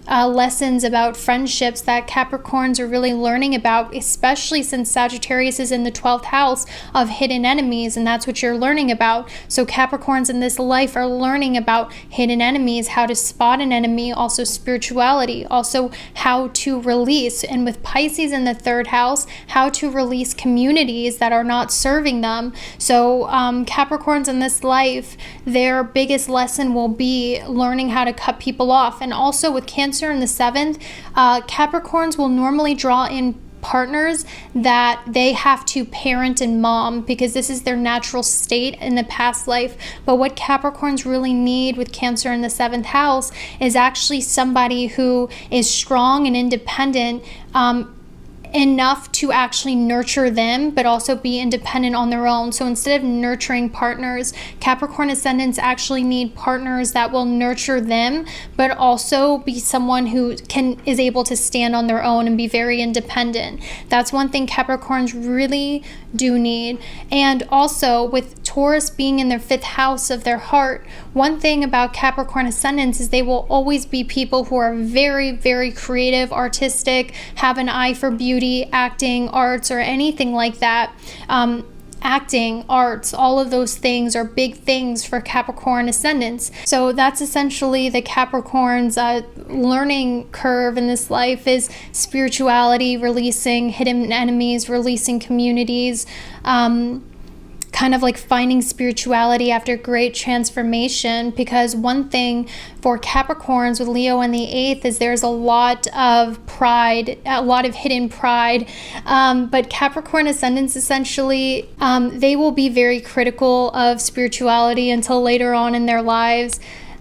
Speaker 1: lessons about friendships that Capricorns are really learning about, especially since Sagittarius is in the 12th house of hidden enemies, and that's what you're learning about. So Capricorns in this life are learning about hidden enemies, how to spot an enemy, also spirituality, also how to release, and with Pisces in the 3rd house, how to release communities that are not serving them. So Capricorns in this life, their biggest lesson will be learning how to cut people off. And also with Cancer in the 7th, Capricorns will normally draw in partners that they have to parent and mom, because this is their natural state in the past life. But what Capricorns really need with Cancer in the 7th house is actually somebody who is strong and independent, enough to actually nurture them, but also be independent on their own. So instead of nurturing partners, Capricorn ascendants actually need partners that will nurture them, but also be someone who is able to stand on their own and be very independent. That's one thing Capricorns really do need. And also with Taurus being in their 5th house of their heart, one thing about Capricorn ascendants is they will always be people who are very, very creative, artistic, have an eye for beauty, acting, arts, or anything like that. Acting, arts, all of those things are big things for Capricorn ascendants. So that's essentially the Capricorn's learning curve in this life is spirituality, releasing hidden enemies, releasing communities, kind of like finding spirituality after great transformation. Because one thing for Capricorns with Leo in the 8th is there's a lot of pride, a lot of hidden pride, but Capricorn ascendants essentially, they will be very critical of spirituality until later on in their lives,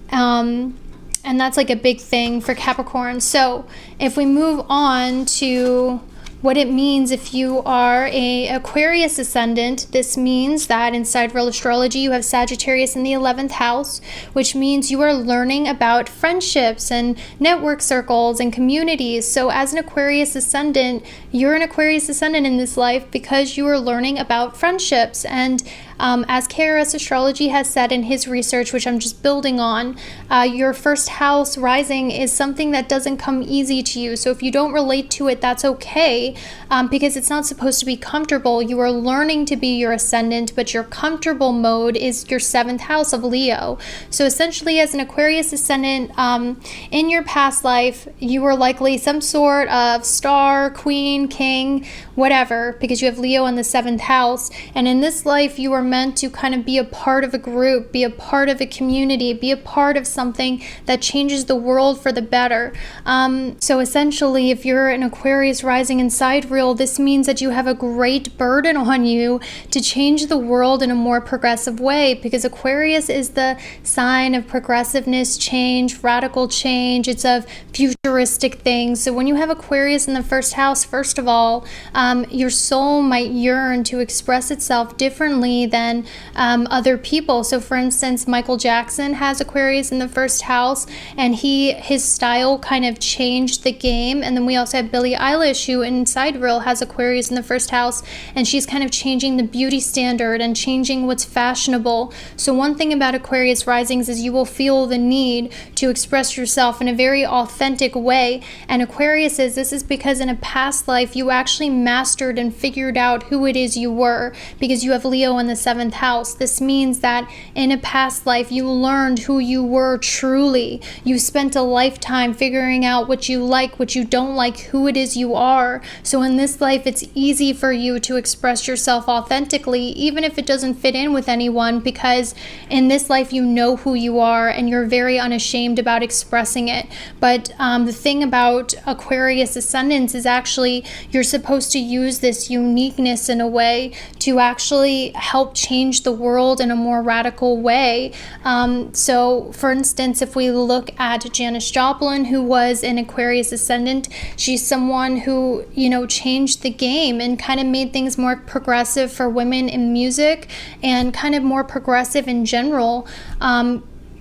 Speaker 1: and that's like a big thing for Capricorn. So if we move on to what it means if you are a Aquarius ascendant, this means that in Sidereal Astrology you have Sagittarius in the 11th house, which means you are learning about friendships and network circles and communities. So as an Aquarius ascendant, you're an Aquarius ascendant in this life because you are learning about friendships. And as Aries Astrology has said in his research, which I'm just building on, your 1st house rising is something that doesn't come easy to you. So if you don't relate to it, that's okay, because it's not supposed to be comfortable. You are learning to be your ascendant, but your comfortable mode is your 7th house of Leo. So essentially, as an Aquarius ascendant, in your past life, you were likely some sort of star, queen, king, whatever, because you have Leo in the 7th house. And in this life, you are meant to kind of be a part of a group, be a part of a community, be a part of something that changes the world for the better. So essentially, if you're an Aquarius rising in Sidereal, this means that you have a great burden on you to change the world in a more progressive way, because Aquarius is the sign of progressiveness, change, radical change. It's of futuristic things. So when you have Aquarius in the 1st house, first of all, your soul might yearn to express itself differently than other people. So for instance, Michael Jackson has Aquarius in the 1st house, and his style kind of changed the game. And then we also have Billie Eilish, who in Sidereal has Aquarius in the 1st house, and she's kind of changing the beauty standard and changing what's fashionable. So one thing about Aquarius risings is you will feel the need to express yourself in a very authentic way. And Aquarius this is because in a past life you actually mastered and figured out who it is you were, because you have Leo in the 7th house. This means that in a past life you learned who you were truly. You spent a lifetime figuring out what you like, what you don't like, who it is you are. So in this life it's easy for you to express yourself authentically, even if it doesn't fit in with anyone, because in this life you know who you are and you're very unashamed about expressing it. But the thing about Aquarius ascendants is actually you're supposed to use this uniqueness in a way to actually help change the world in a more radical way. So for instance, if we look at Janis Joplin, who was an Aquarius ascendant, she's someone who, changed the game and kind of made things more progressive for women in music and kind of more progressive in general.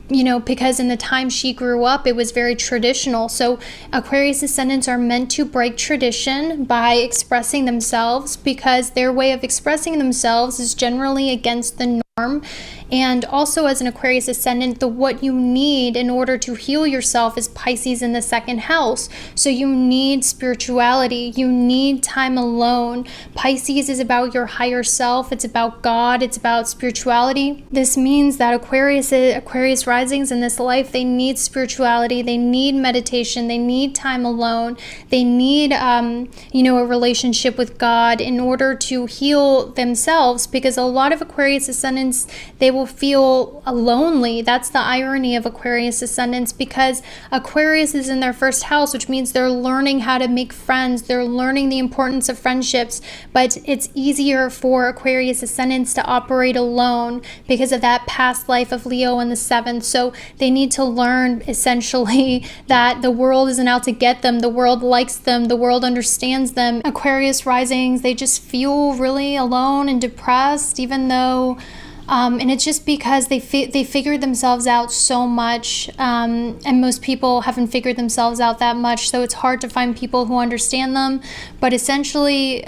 Speaker 1: Because in the time she grew up, it was very traditional. So Aquarius ascendants are meant to break tradition by expressing themselves, because their way of expressing themselves is generally against the norm. And also as an Aquarius ascendant, what you need in order to heal yourself is Pisces in the 2nd house. So you need spirituality. You need time alone. Pisces is about your higher self. It's about God. It's about spirituality. This means that Aquarius risings in this life, they need spirituality. They need meditation. They need time alone. They need, a relationship with God in order to heal themselves, because a lot of Aquarius ascendants, they will feel lonely. That's the irony of Aquarius ascendants, because Aquarius is in their 1st house, which means they're learning how to make friends. They're learning the importance of friendships, but it's easier for Aquarius ascendants to operate alone because of that past life of Leo in the 7th. So they need to learn essentially that the world isn't out to get them. The world likes them. The world understands them. Aquarius risings, they just feel really alone and depressed, even though and it's just because they figured themselves out so much, and most people haven't figured themselves out that much, so it's hard to find people who understand them. But essentially,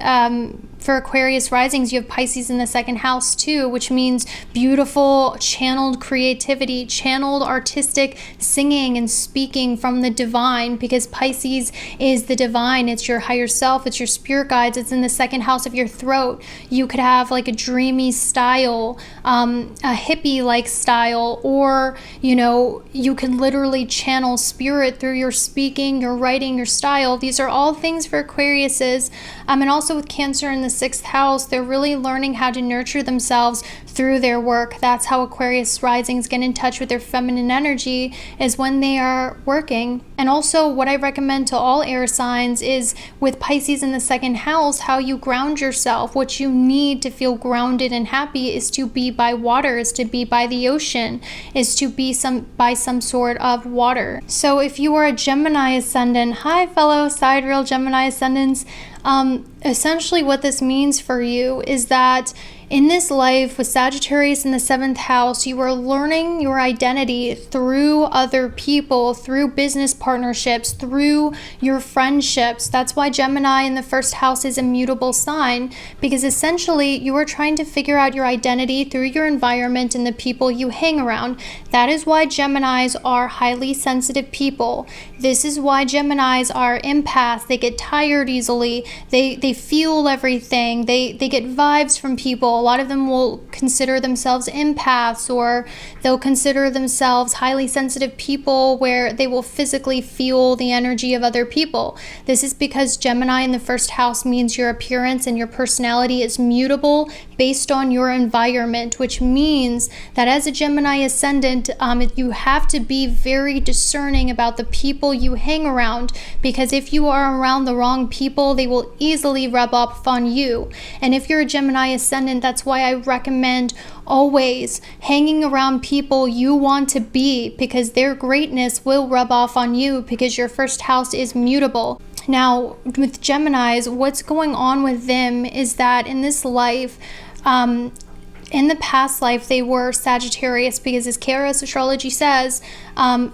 Speaker 1: for Aquarius risings, you have Pisces in the 2nd house too, which means beautiful, channeled creativity, channeled artistic singing and speaking from the divine, because Pisces is the divine. It's your higher self. It's your spirit guides. It's in the 2nd house of your throat. You could have like a dreamy style, a hippie-like style, or, you can literally channel spirit through your speaking, your writing, your style. These are all things for Aquariuses. And also with Cancer in the 6th house, they're really learning how to nurture themselves through their work. That's how Aquarius risings get in touch with their feminine energy, is when they are working. And also what I recommend to all air signs is with Pisces in the 2nd house, how you ground yourself. What you need to feel grounded and happy is to be by water, is to be by the ocean, is to be by some sort of water. So if you are a Gemini ascendant, hi fellow Sidereal Gemini ascendants, essentially what this means for you is that in this life with Sagittarius in the 7th house, you are learning your identity through other people, through business partnerships, through your friendships. That's why Gemini in the 1st house is a mutable sign, because essentially you are trying to figure out your identity through your environment and the people you hang around. That is why Geminis are highly sensitive people. This is why Geminis are empaths. They get tired easily. They feel everything. They get vibes from people. people. A lot of them will consider themselves empaths, or they'll consider themselves highly sensitive people where they will physically feel the energy of other people. This is because Gemini in the first house means your appearance and your personality is mutable based on your environment, which means that as a Gemini ascendant, you have to be very discerning about the people you hang around, because if you are around the wrong people, they will easily rub off on you. And if you're a Gemini ascendant, that's why I recommend always hanging around people you want to be, because their greatness will rub off on you, because your first house is mutable. Now, with Geminis, what's going on with them is that in this life, in the past life, they were Sagittarius, because as Aries Astrology says,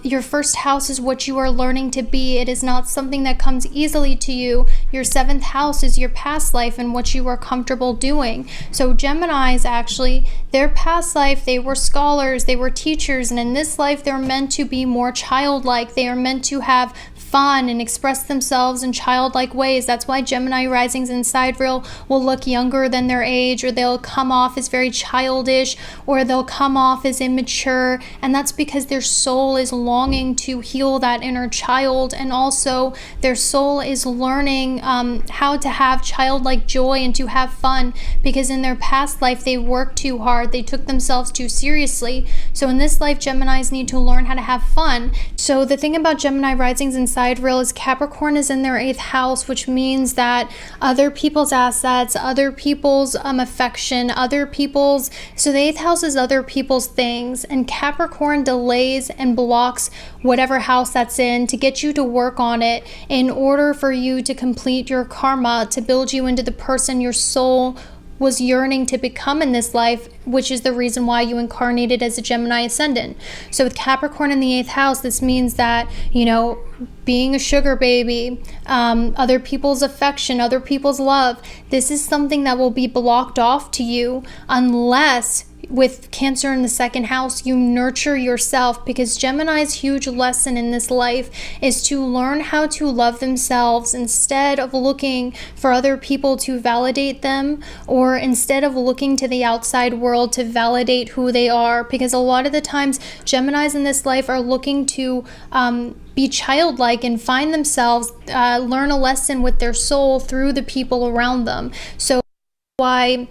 Speaker 1: your first house is what you are learning to be. It is not something that comes easily to you. Your 7th house is your past life and what you are comfortable doing. So Geminis, actually, their past life, they were scholars, they were teachers, and in this life, they're meant to be more childlike. They are meant to have fun and express themselves in childlike ways. That's why Gemini risings in Sidereal will look younger than their age, or they'll come off as very childish, or they'll come off as immature, and that's because their soul is longing to heal that inner child, and also their soul is learning how to have childlike joy and to have fun, because in their past life they worked too hard, they took themselves too seriously. So in this life, Geminis need to learn how to have fun. So the thing about Gemini risings in Sidereal is Capricorn is in their 8th house, which means that other people's assets, other people's affection, other people's, so the 8th house is other people's things, and Capricorn delays and blocks whatever house that's in to get you to work on it in order for you to complete your karma, to build you into the person your soul was yearning to become in this life, which is the reason why you incarnated as a Gemini ascendant. So with Capricorn in the 8th house, this means that, being a sugar baby, other people's affection, other people's love, this is something that will be blocked off to you unless with Cancer in the 2nd house, you nurture yourself, because Gemini's huge lesson in this life is to learn how to love themselves instead of looking for other people to validate them, or instead of looking to the outside world to validate who they are, because a lot of the times Geminis in this life are looking to be childlike and find themselves, learn a lesson with their soul through the people around them. So why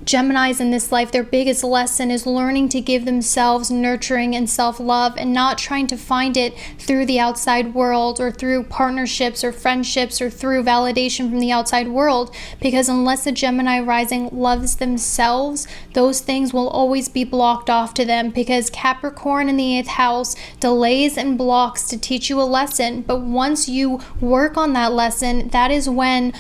Speaker 1: Geminis in this life, their biggest lesson is learning to give themselves nurturing and self-love, and not trying to find it through the outside world or through partnerships or friendships or through validation from the outside world, because unless a Gemini rising loves themselves, those things will always be blocked off to them, because Capricorn in the 8th house delays and blocks to teach you a lesson. But once you work on that lesson, that is when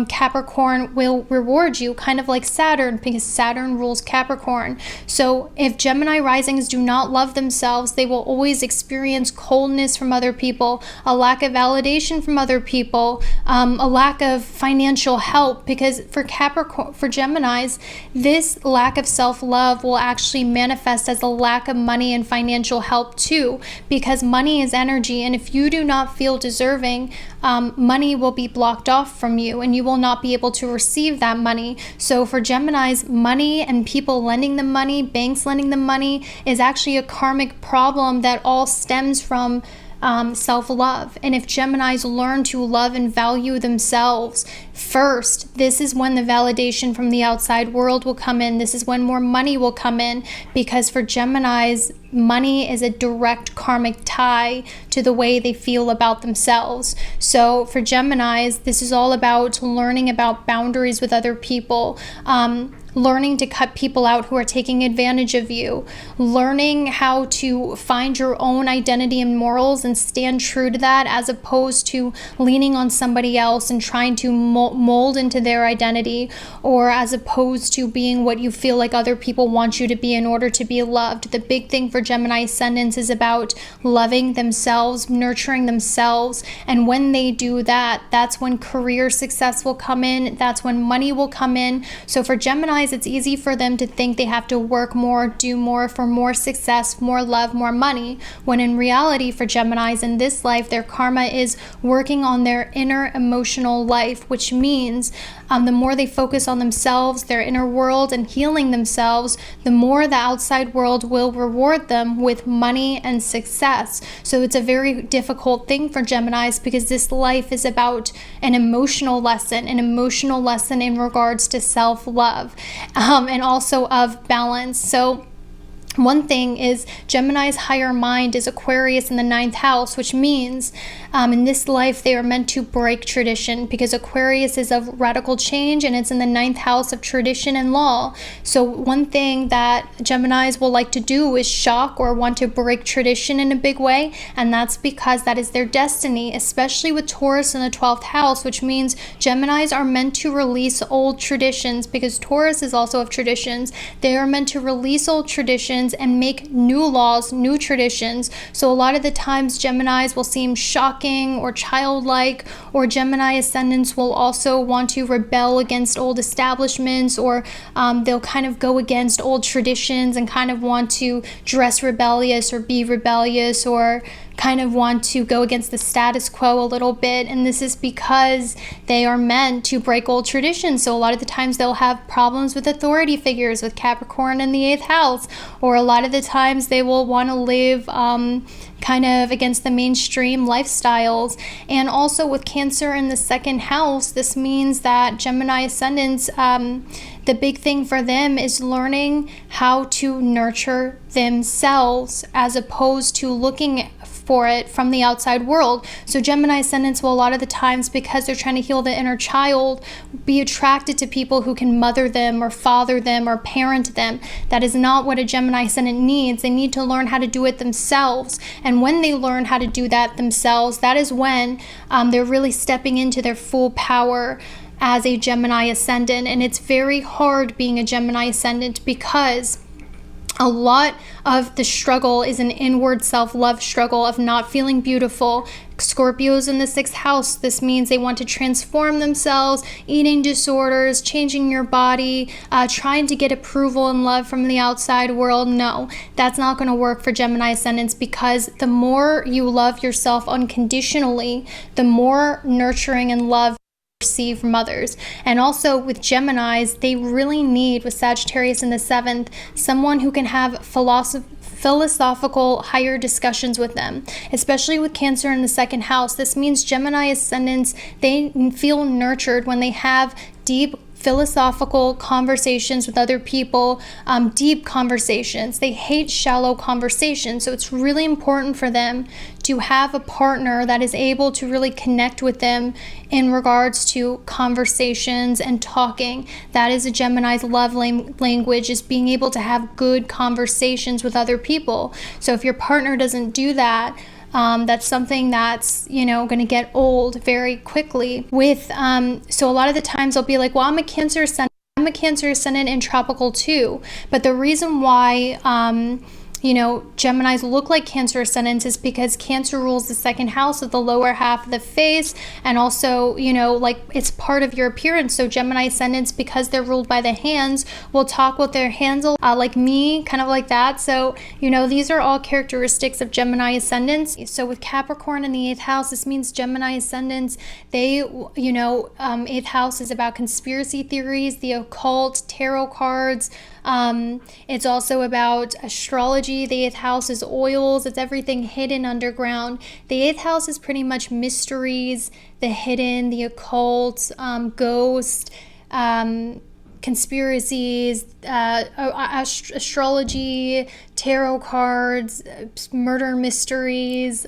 Speaker 1: Capricorn will reward you, kind of like Saturn, because Saturn rules Capricorn. So if Gemini risings do not love themselves, they will always experience coldness from other people, a lack of validation from other people, a lack of financial help, because for Geminis, this lack of self-love will actually manifest as a lack of money and financial help too, because money is energy, and if you do not feel deserving, money will be blocked off from you, and you will not be able to receive that money. So for Geminis, money and people lending them money, banks lending them money, is actually a karmic problem that all stems from self-love. And if Geminis learn to love and value themselves first, this is when the validation from the outside world will come in. This is when more money will come in, because for Geminis, money is a direct karmic tie to the way they feel about themselves. So for Geminis, this is all about learning about boundaries with other people, learning to cut people out who are taking advantage of you, learning how to find your own identity and morals and stand true to that, as opposed to leaning on somebody else and trying to mold into their identity, or as opposed to being what you feel like other people want you to be in order to be loved. The big thing for Gemini ascendants is about loving themselves, nurturing themselves, and when they do that, that's when career success will come in, that's when money will come in. So for Gemini Geminis, it's easy for them to think they have to work more, do more for more success, more love, more money, when in reality for Geminis in this life, their karma is working on their inner emotional life, which means the more they focus on themselves, their inner world, and healing themselves, the more the outside world will reward them with money and success. So it's a very difficult thing for Geminis, because this life is about an emotional lesson in regards to self-love, and also of balance. So one thing is Gemini's higher mind is Aquarius in the 9th house, which means in this life they are meant to break tradition, because Aquarius is of radical change and it's in the 9th house of tradition and law. So one thing that Geminis will like to do is shock or want to break tradition in a big way, and that's because that is their destiny, especially with Taurus in the 12th house, which means Geminis are meant to release old traditions, because Taurus is also of traditions. They are meant to release old traditions and make new laws, new traditions. So a lot of the times Geminis will seem shocking or childlike, or Gemini ascendants will also want to rebel against old establishments, or they'll kind of go against old traditions and kind of want to dress rebellious or be rebellious, or kind of want to go against the status quo a little bit. And this is because they are meant to break old traditions. So a lot of the times they'll have problems with authority figures, with Capricorn in the 8th house, or a lot of the times they will want to live kind of against the mainstream lifestyles. And also with Cancer in the 2nd house, this means that Gemini ascendants, the big thing for them is learning how to nurture themselves as opposed to looking for it from the outside world. So Gemini ascendants will a lot of the times, because they're trying to heal the inner child, be attracted to people who can mother them or father them or parent them. That is not what a Gemini ascendant needs. They need to learn how to do it themselves. And when they learn how to do that themselves, that is when they're really stepping into their full power as a Gemini ascendant. And it's very hard being a Gemini ascendant, because a lot of the struggle is an inward self-love struggle of not feeling beautiful. Scorpios in the 6th house, this means they want to transform themselves, eating disorders, changing your body, trying to get approval and love from the outside world. No, that's not going to work for Gemini ascendants, because the more you love yourself unconditionally, the more nurturing and love receive from others. And also with Geminis, they really need, with Sagittarius in the 7th, someone who can have philosophical higher discussions with them, especially with Cancer in the 2nd house. This means Gemini ascendants, they feel nurtured when they have deep philosophical conversations with other people, deep conversations. They hate shallow conversations. So it's really important for them to have a partner that is able to really connect with them in regards to conversations and talking. That is a Gemini's love language, is being able to have good conversations with other people. So if your partner doesn't do that, that's something that's, going to get old very quickly. So a lot of the times I'll be like, well, I'm a Cancer ascendant in tropical too. But the reason why, Geminis look like Cancer ascendants is because Cancer rules the 2nd house of the lower half of the face, and also, it's part of your appearance. So Gemini ascendants, because they're ruled by the hands, will talk with their hands like me, kind of like that. So, these are all characteristics of Gemini ascendants. So with Capricorn in the 8th house, this means Gemini ascendants, they, 8th house is about conspiracy theories, the occult, tarot cards. It's also about astrology. The 8th house is oils. It's everything hidden underground. The 8th house is pretty much mysteries, the hidden, the occult, ghost, conspiracies, astrology, tarot cards, murder mysteries,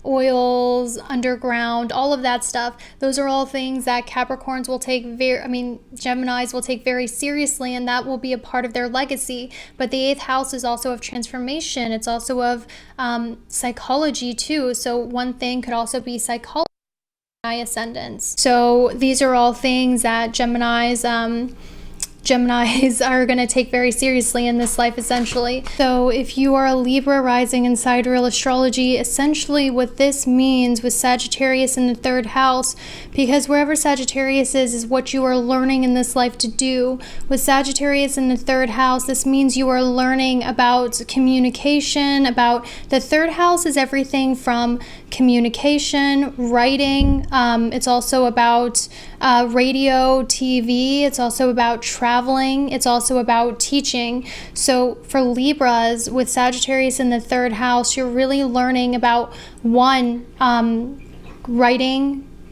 Speaker 1: oils, underground, all of that stuff. Those are all things that Geminis will take very seriously, and that will be a part of their legacy. But the 8th house is also of transformation. It's also of psychology too. So one thing could also be psychology. Ascendants. So these are all things that Geminis Geminis are going to take very seriously in this life, essentially. So if you are a Libra rising in Sidereal Astrology, essentially what this means with Sagittarius in the 3rd house, because wherever Sagittarius is what you are learning in this life to do. With Sagittarius in the 3rd house, this means you are learning about communication, about the 3rd house is everything from communication, writing, it's also about radio, TV, it's also about traveling, it's also about teaching. So for Libras with Sagittarius in the 3rd house, you're really learning about writing,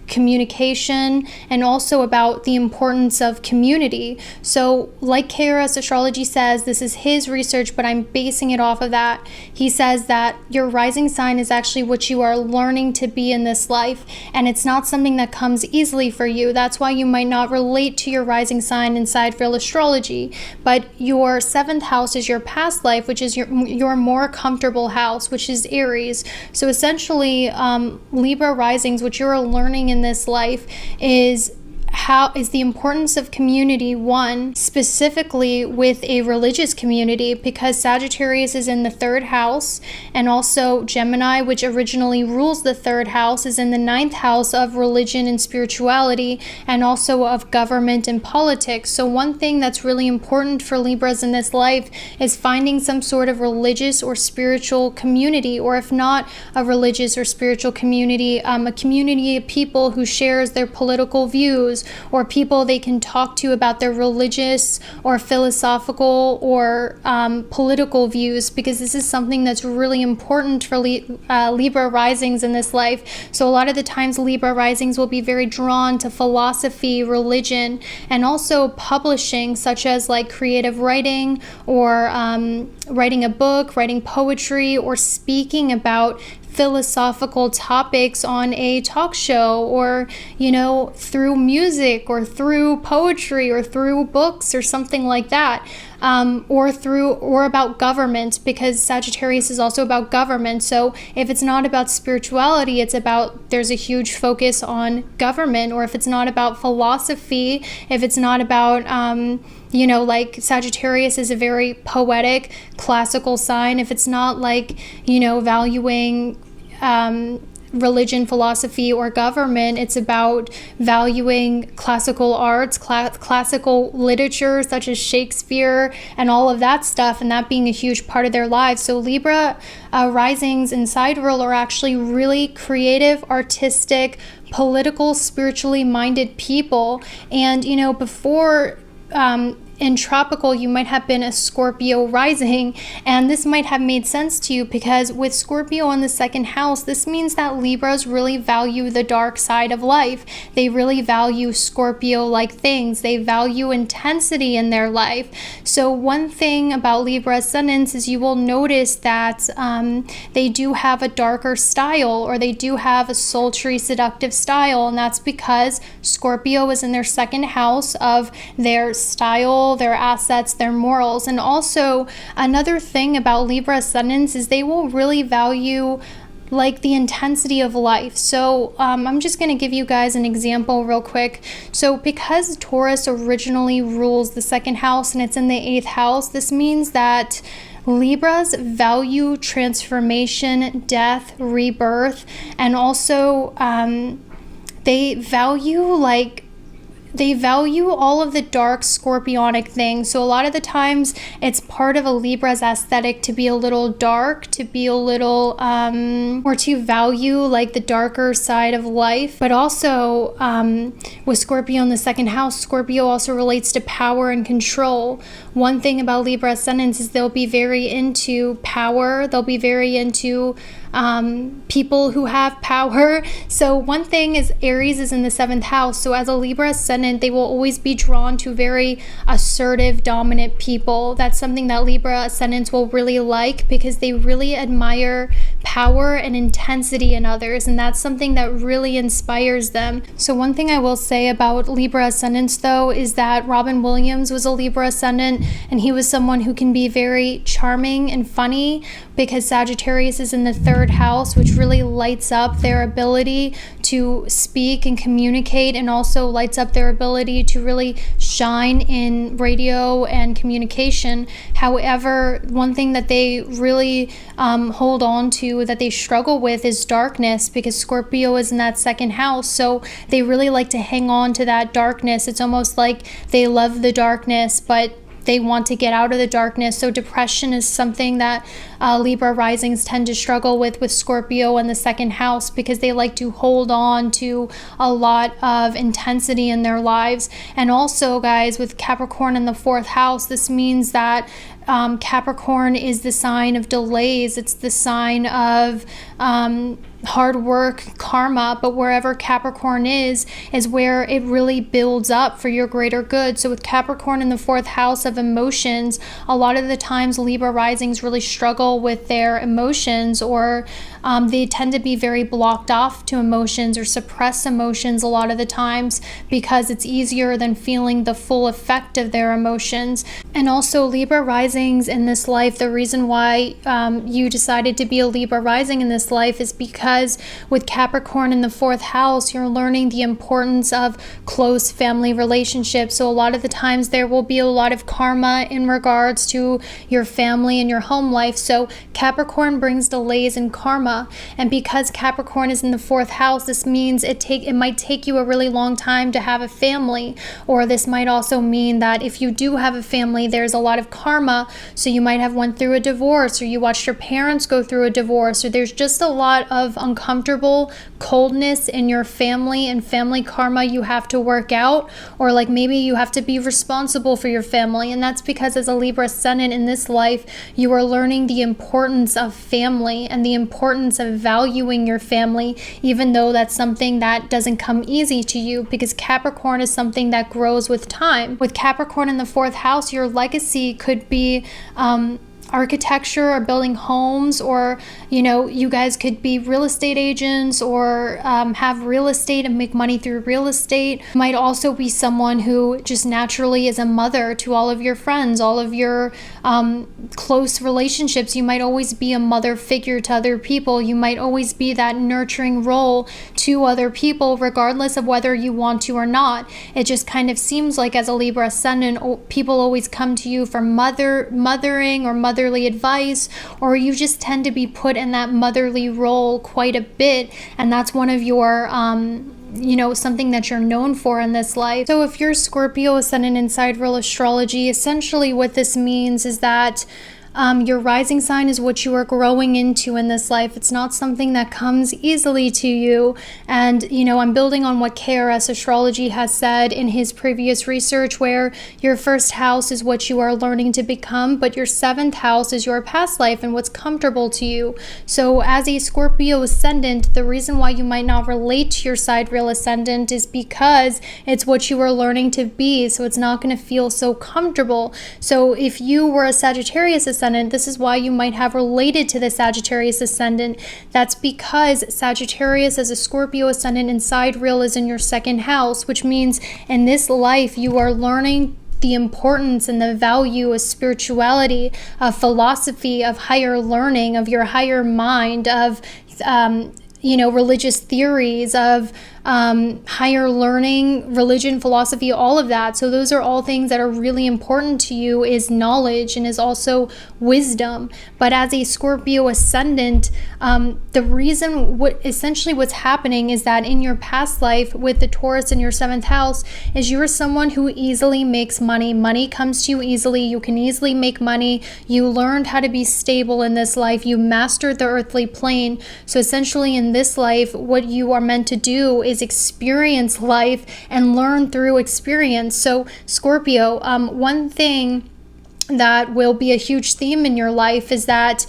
Speaker 1: communication, and also about the importance of community. So like KRS Astrology says, this is his research, but I'm basing it off of that. He says that your rising sign is actually what you are learning to be in this life, and it's not something that comes easily for you. That's why you might not relate to your rising sign in Sidereal Astrology, but your 7th house is your past life, which is your more comfortable house, which is Aries. So essentially, Libra risings, what you're learning in this life is the importance of community, one, specifically with a religious community, because Sagittarius is in the 3rd house, and also Gemini, which originally rules the 3rd house, is in the 9th house of religion and spirituality, and also of government and politics. So one thing that's really important for Libras in this life is finding some sort of religious or spiritual community, or if not a religious or spiritual community, a community of people who shares their political views, or people they can talk to about their religious or philosophical or political views, because this is something that's really important for Libra risings in this life. So a lot of the times Libra risings will be very drawn to philosophy, religion, and also publishing, such as like creative writing, or writing a book, writing poetry, or speaking about philosophical topics on a talk show, or through music, or through poetry, or through books, or something like that, or about government, because Sagittarius is also about government. So if it's not about spirituality, there's a huge focus on government. Or if it's not about philosophy, if it's not about like Sagittarius is a very poetic, classical sign. If it's not valuing religion, philosophy, or government, it's about valuing classical arts, classical literature such as Shakespeare and all of that stuff, and that being a huge part of their lives. So Libra risings in Sidereal are actually really creative, artistic, political, spiritually minded people. And before in tropical, you might have been a Scorpio rising, and this might have made sense to you, because with Scorpio in the 2nd house, this means that Libras really value the dark side of life. They really value Scorpio-like things. They value intensity in their life. So one thing about Libra ascendants is you will notice that they do have a darker style, or they do have a sultry, seductive style, and that's because Scorpio is in their 2nd house of their style, their assets, their morals. And also another thing about Libra ascendants is they will really value the intensity of life. So I'm just going to give you guys an example real quick. So because Taurus originally rules the 2nd house and it's in the 8th house, this means that Libras value transformation, death, rebirth, and also they value all of the dark scorpionic things. So a lot of the times it's part of a Libra's aesthetic to be a little dark, to be a little, or to value the darker side of life. But also with Scorpio in the 2nd house, Scorpio also relates to power and control. One thing about Libra ascendants is they'll be very into power. They'll be very into people who have power. So one thing is Aries is in the 7th house. So as a Libra ascendant, they will always be drawn to very assertive, dominant people. That's something that Libra ascendants will really like, because they really admire power and intensity in others, and that's something that really inspires them. So one thing I will say about Libra ascendants though is that Robin Williams was a Libra ascendant, and he was someone who can be very charming and funny, because Sagittarius is in the 3rd house, which really lights up their ability to speak and communicate, and also lights up their ability to really shine in radio and communication. However, one thing that they really hold on to, that they struggle with, is darkness, because Scorpio is in that 2nd house. So they really like to hang on to that darkness. It's almost like they love the darkness, but they want to get out of the darkness. So depression is something that Libra risings tend to struggle with Scorpio in the 2nd house, because they like to hold on to a lot of intensity in their lives. And also, guys, with Capricorn in the 4th house, this means that Capricorn is the sign of delays. It's the sign of hard work, karma, but wherever Capricorn is where it really builds up for your greater good. So with Capricorn in the 4th house of emotions, a lot of the times Libra risings really struggle with their emotions, or they tend to be very blocked off to emotions or suppress emotions a lot of the times, because it's easier than feeling the full effect of their emotions. And also Libra risings in this life, the reason why you decided to be a Libra rising in this life is because with Capricorn in the 4th house, you're learning the importance of close family relationships. So a lot of the times there will be a lot of karma in regards to your family and your home life. So Capricorn brings delays in karma, and because Capricorn is in the 4th house, this means it might take you a really long time to have a family, or this might also mean that if you do have a family, there's a lot of karma. So you might have went through a divorce, or you watched your parents go through a divorce, or there's just a lot of uncomfortable coldness in your family and family karma you have to work out, or like maybe you have to be responsible for your family. And that's because as a Libra ascendant in this life, you are learning the importance of family and the importance of valuing your family, even though that's something that doesn't come easy to you, because Capricorn is something that grows with time. With Capricorn in the 4th house, your legacy could be architecture or building homes, or you guys could be real estate agents, or have real estate and make money through real estate. You might also be someone who just naturally is a mother to all of your friends, all of your close relationships. You might always be a mother figure to other people. You might always be that nurturing role to other people, regardless of whether you want to or not. It just kind of seems like as a Libra ascendant, people always come to you for mothering or motherly advice, or you just tend to be put in that motherly role quite a bit, and that's one of your something that you're known for in this life. So if you're Scorpio ascendant in Sidereal Astrology, essentially what this means is that your rising sign is what you are growing into in this life. It's not something that comes easily to you. And, I'm building on what KRS Astrology has said in his previous research, where your 1st house is what you are learning to become, but your 7th house is your past life and what's comfortable to you. So as a Scorpio ascendant, the reason why you might not relate to your Sidereal ascendant is because it's what you are learning to be. So it's not going to feel so comfortable. So if you were a Sagittarius ascendant, this is why you might have related to the Sagittarius ascendant. That's because Sagittarius as a Scorpio ascendant in Sidereal is in your 2nd house, which means in this life you are learning the importance and the value of spirituality, of philosophy, of higher learning, of your higher mind, of religious theories, of higher learning, religion, philosophy, all of that. So those are all things that are really important to you, is knowledge and is also wisdom. But as a Scorpio ascendant, the reason what's happening is that in your past life with the Taurus in your 7th house is you're someone who easily makes money. Money comes to you easily. You can easily make money. You learned how to be stable in this life. You mastered the earthly plane. So essentially in this life, what you are meant to do is experience life and learn through experience. So Scorpio, one thing that will be a huge theme in your life is that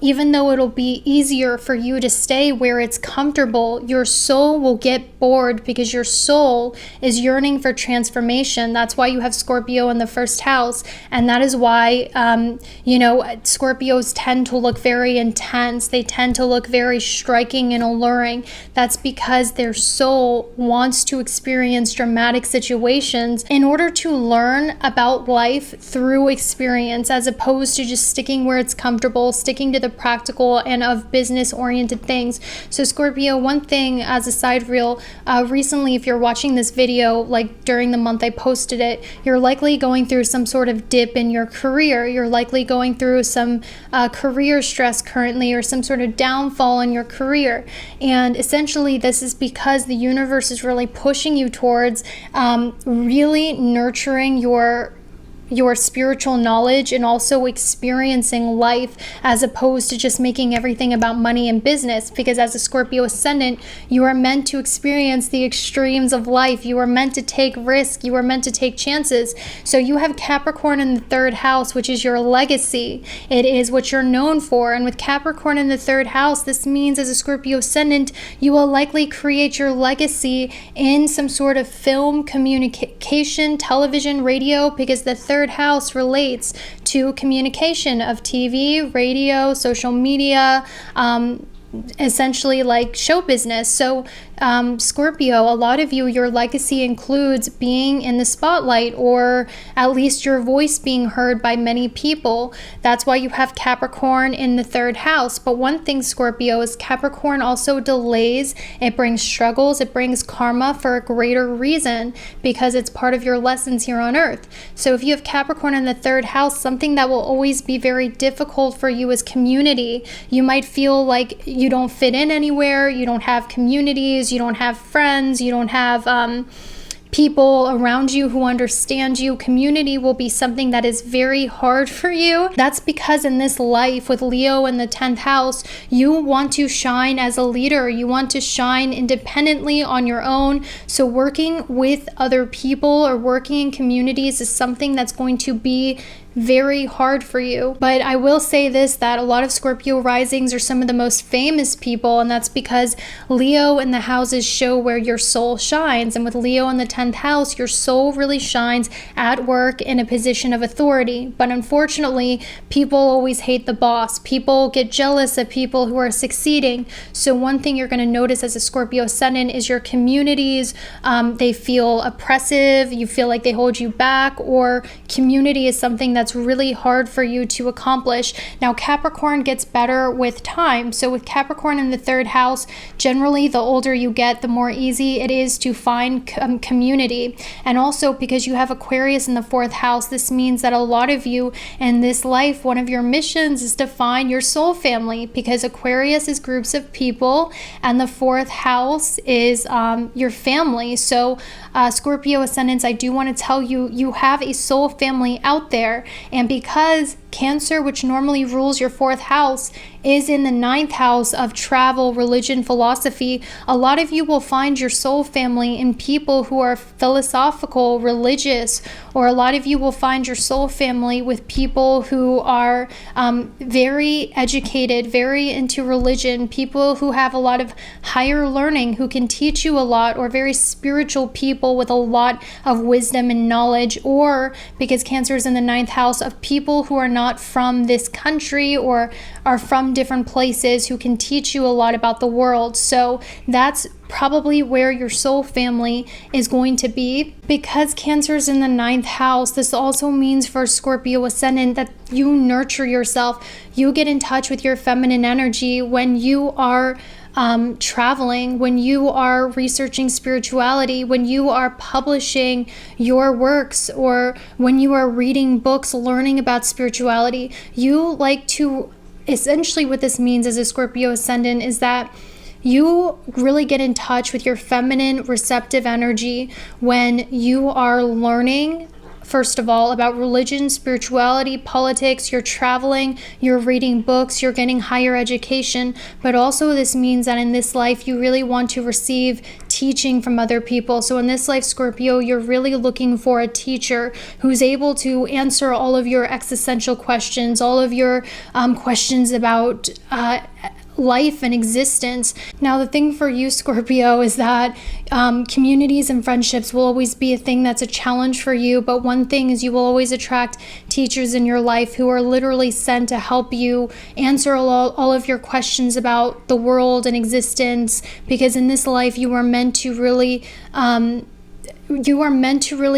Speaker 1: even though it'll be easier for you to stay where it's comfortable, your soul will get bored because your soul is yearning for transformation. That's why you have Scorpio in the first house. And that is why, Scorpios tend to look very intense. They tend to look very striking and alluring. That's because their soul wants to experience dramatic situations in order to learn about life through experience, as opposed to just sticking where it's comfortable, sticking to the practical and of business-oriented things. So Scorpio, one thing as a sidereal, recently, if you're watching this video, like during the month I posted it, you're likely going through some sort of dip in your career. You're likely going through some career stress currently, or some sort of downfall in your career. And essentially, this is because the universe is really pushing you towards really nurturing your spiritual knowledge and also experiencing life, as opposed to just making everything about money and business. Because as a Scorpio ascendant, you are meant to experience the extremes of life. You are meant to take risks. You are meant to take chances. So you have Capricorn in the third house, which is your legacy. It is what you're known for. And with Capricorn in the third house, this means as a Scorpio ascendant, you will likely create your legacy in some sort of film, communication, television, radio, because the third house relates to communication of TV, radio, social media, essentially like show business. So Scorpio, a lot of you, your legacy includes being in the spotlight, or at least your voice being heard by many people. That's why you have Capricorn in the third house. But one thing, Scorpio, is Capricorn also delays. It brings struggles. It brings karma for a greater reason, because it's part of your lessons here on earth. So if you have Capricorn in the third house, something that will always be very difficult for you is community. You might feel like you don't fit in anywhere. You don't have communities. You don't have friends. You don't have people around you who understand you. Community will be something that is very hard for you. That's because in this life, with Leo in the 10th house, you want to shine as a leader. You want to shine independently on your own. So working with other people or working in communities is something that's going to be very hard for you. But I will say this, that a lot of Scorpio risings are some of the most famous people, and that's because Leo in the houses show where your soul shines. And with Leo in the 10th house, your soul really shines at work in a position of authority. But unfortunately, people always hate the boss. People get jealous of people who are succeeding. So one thing you're going to notice as a Scorpio ascendant is your communities, they feel oppressive. You feel like they hold you back, or community is something that's really hard for you to accomplish. Now, Capricorn gets better with time. So with Capricorn in the third house, generally the older you get, the more easy it is to find community. And also because you have Aquarius in the fourth house, this means that a lot of you in this life, one of your missions is to find your soul family, because Aquarius is groups of people and the fourth house is your family. So Scorpio ascendants, I do want to tell you, you have a soul family out there. And because Cancer, which normally rules your fourth house, is in the 9th house of travel, religion, philosophy, a lot of you will find your soul family in people who are philosophical, religious, or a lot of you will find your soul family with people who are very educated, very into religion, people who have a lot of higher learning, who can teach you a lot, or very spiritual people with a lot of wisdom and knowledge. Or because Cancer is in the 9th house, of people who are not from this country or are from different places, who can teach you a lot about the world. So that's probably where your soul family is going to be. Because Cancer is in the 9th house, this also means for Scorpio ascendant that you nurture yourself. You get in touch with your feminine energy when you are traveling, when you are researching spirituality, when you are publishing your works, or when you are reading books, learning about spirituality. You like to, essentially what this means as a Scorpio ascendant is that you really get in touch with your feminine receptive energy when you are learning first of all, about religion, spirituality, politics, you're traveling, you're reading books, you're getting higher education, but also this means that in this life, you really want to receive teaching from other people. So in this life, Scorpio, you're really looking for a teacher who's able to answer all of your existential questions, all of your questions about life and existence. Now, the thing for you, Scorpio, is that communities and friendships will always be a thing that's a challenge for you. But one thing is you will always attract teachers in your life who are literally sent to help you answer all of your questions about the world and existence. Because in this life, you are meant to really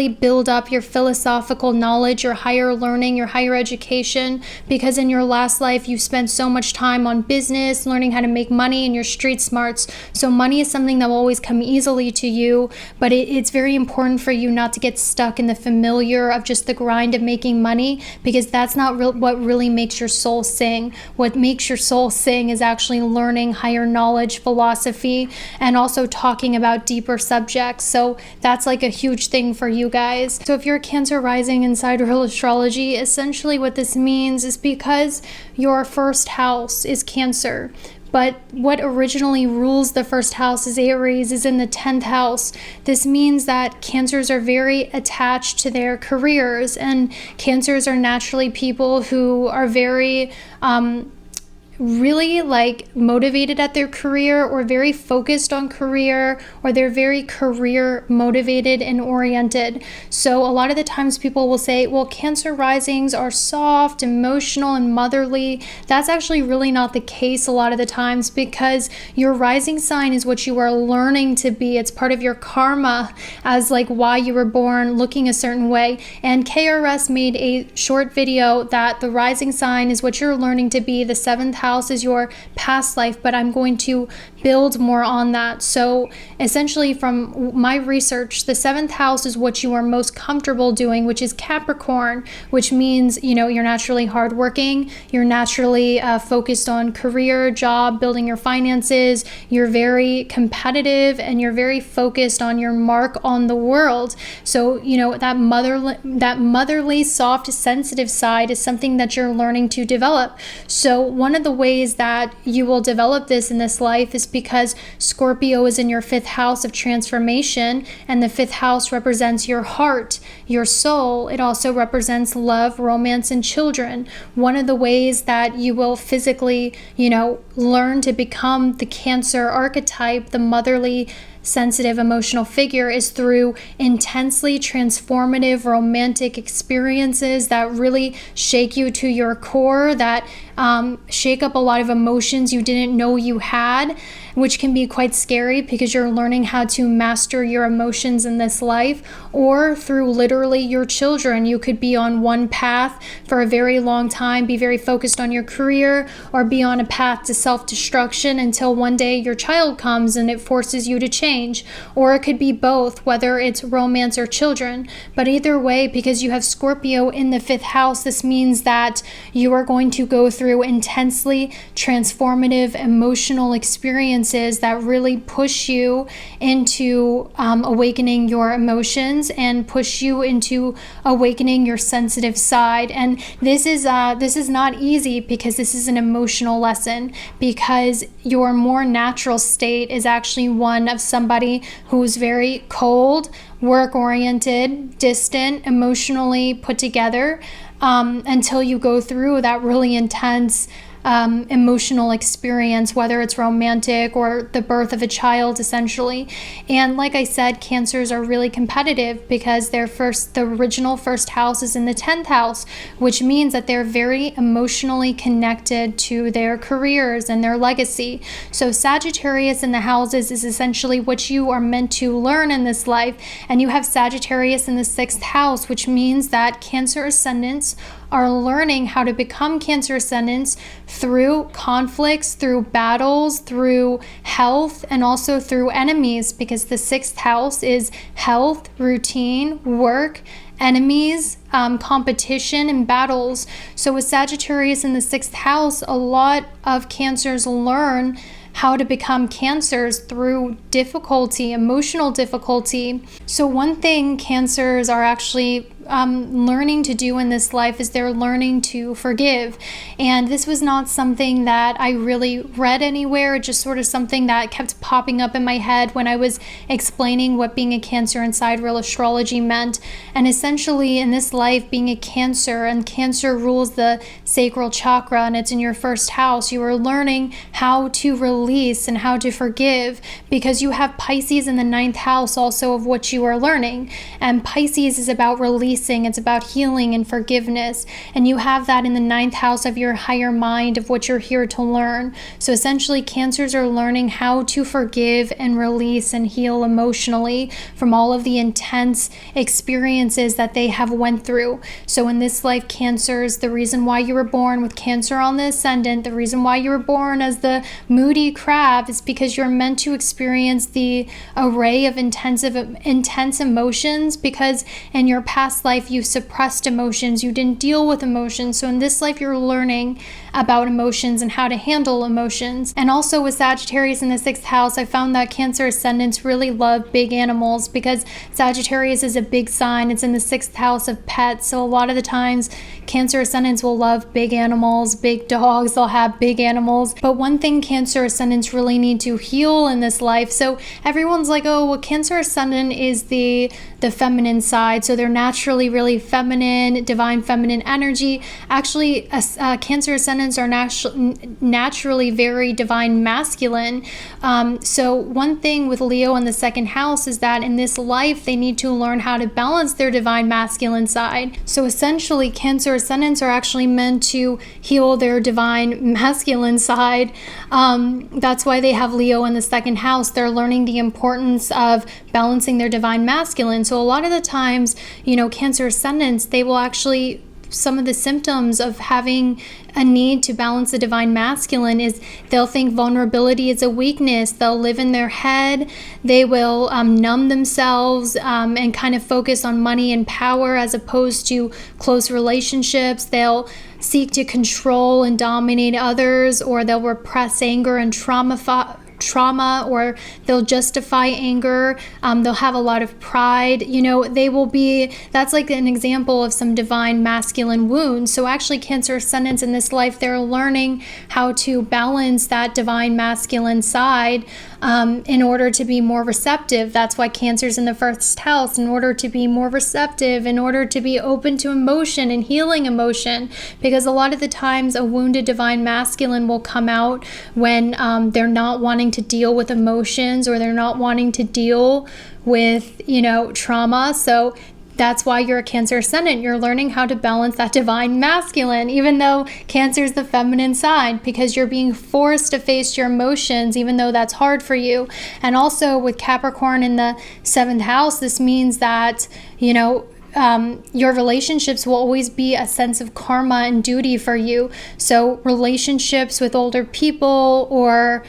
Speaker 1: build up your philosophical knowledge, your higher learning, your higher education, because in your last life you spent so much time on business, learning how to make money, and your street smarts. So money is something that will always come easily to you, but it's very important for you not to get stuck in the familiar of just the grind of making money, because that's not what really makes your soul sing. What makes your soul sing is actually learning higher knowledge, philosophy, and also talking about deeper subjects. So that's like a huge thing for you guys. So if you're a Cancer rising in Sidereal Astrology, essentially what this means is because your first house is Cancer, but what originally rules the first house is Aries, is in the 10th house. This means that Cancers are very attached to their careers, and Cancers are naturally people who are very really like motivated at their career, or very focused on career, or they're very career motivated and oriented. So a lot of the times people will say, well, Cancer risings are soft, emotional, and motherly. That's actually really not the case a lot of the times, because your rising sign is what you are learning to be. It's part of your karma as like why you were born looking a certain way. And KRS made a short video that the rising sign is what you're learning to be. The 7th house is your past life, but I'm going to build more on that. So essentially, from my research, the 7th house is what you are most comfortable doing, which is Capricorn, which means, you know, you're naturally hardworking, you're naturally focused on career, job, building your finances, you're very competitive, and you're very focused on your mark on the world. So, you know, that motherly, soft, sensitive side is something that you're learning to develop. So one of the ways that you will develop this in this life is because Scorpio is in your 5th house of transformation, and the 5th house represents your heart, your soul. It also represents love, romance, and children. One of the ways that you will physically, you know, learn to become the Cancer archetype, the motherly, sensitive, emotional figure, is through intensely transformative romantic experiences that really shake you to your core, that shake up a lot of emotions you didn't know you had, which can be quite scary because you're learning how to master your emotions in this life. Or through literally your children, you could be on one path for a very long time, be very focused on your career, or be on a path to self-destruction until one day your child comes and it forces you to change. Or it could be both, whether it's romance or children. But either way, because you have Scorpio in the 5th house, this means that you are going to go through intensely transformative emotional experiences that really push you into awakening your emotions and push you into awakening your sensitive side. And this is not easy, because this is an emotional lesson, because your more natural state is actually one of somebody who's very cold, work-oriented, distant, emotionally put together, until you go through that really intense emotional experience, whether it's romantic or the birth of a child, essentially. And like I said, Cancers are really competitive because the original first house is in the 10th house, which means that they're very emotionally connected to their careers and their legacy. So Sagittarius in the houses is essentially what you are meant to learn in this life. And you have Sagittarius in the 6th house, which means that Cancer ascendants are learning how to become Cancer ascendants through conflicts, through battles, through health, and also through enemies, because the 6th house is health, routine, work, enemies, competition, and battles. So with Sagittarius in the 6th house, a lot of Cancers learn how to become Cancers through difficulty, emotional difficulty. So one thing Cancers are actually learning to do in this life is they're learning to forgive. And this was not something that I really read anywhere, just sort of something that kept popping up in my head when I was explaining what being a Cancer in Sidereal Astrology meant. And essentially in this life, being a Cancer, and Cancer rules the sacral chakra, and it's in your first house, you are learning how to release and how to forgive, because you have Pisces in the 9th house also of what you are learning. And Pisces is about releasing, it's about healing and forgiveness. And you have that in the 9th house of your higher mind, of what you're here to learn. So essentially, Cancers are learning how to forgive and release and heal emotionally from all of the intense experiences that they have went through. So in this life, Cancers, the reason why you were born with Cancer on the ascendant, the reason why you were born as the moody crab, is because you're meant to experience the array of intense emotions, because in your past life you suppressed emotions, you didn't deal with emotions. So in this life you're learning about emotions and how to handle emotions. And also with Sagittarius in the 6th house, I found that Cancer ascendants really love big animals, because Sagittarius is a big sign. It's in the 6th house of pets. So a lot of the times Cancer ascendants will love big animals, big dogs, they'll have big animals. But one thing Cancer ascendants really need to heal in this life, so everyone's like, oh, well, Cancer ascendant is the feminine side, so they're naturally really feminine, divine feminine energy. Actually, Cancer ascendants are naturally very divine masculine. So one thing with Leo in the 2nd house is that in this life they need to learn how to balance their divine masculine side. So essentially, Cancer ascendants are actually meant to heal their divine masculine side. That's why they have Leo in the 2nd house. They're learning the importance of balancing their divine masculine. So a lot of the times, Cancer ascendants, they will actually, some of the symptoms of having a need to balance the divine masculine is they'll think vulnerability is a weakness. They'll live in their head. They will numb themselves and kind of focus on money and power as opposed to close relationships. They'll seek to control and dominate others, or they'll repress anger and trauma, or they'll justify anger. They'll have a lot of pride. They will be, that's like an example of some divine masculine wounds. So actually, Cancer ascendants in this life, they're learning how to balance that divine masculine side in order to be more receptive. That's why Cancer's in the 1st house, in order to be more receptive, in order to be open to emotion and healing emotion. Because a lot of the times a wounded divine masculine will come out when they're not wanting to deal with emotions, or they're not wanting to deal with, trauma. So that's why you're a Cancer ascendant. You're learning how to balance that divine masculine, even though Cancer is the feminine side, because you're being forced to face your emotions, even though that's hard for you. And also with Capricorn in the 7th house, this means that, your relationships will always be a sense of karma and duty for you. So relationships with older people, or,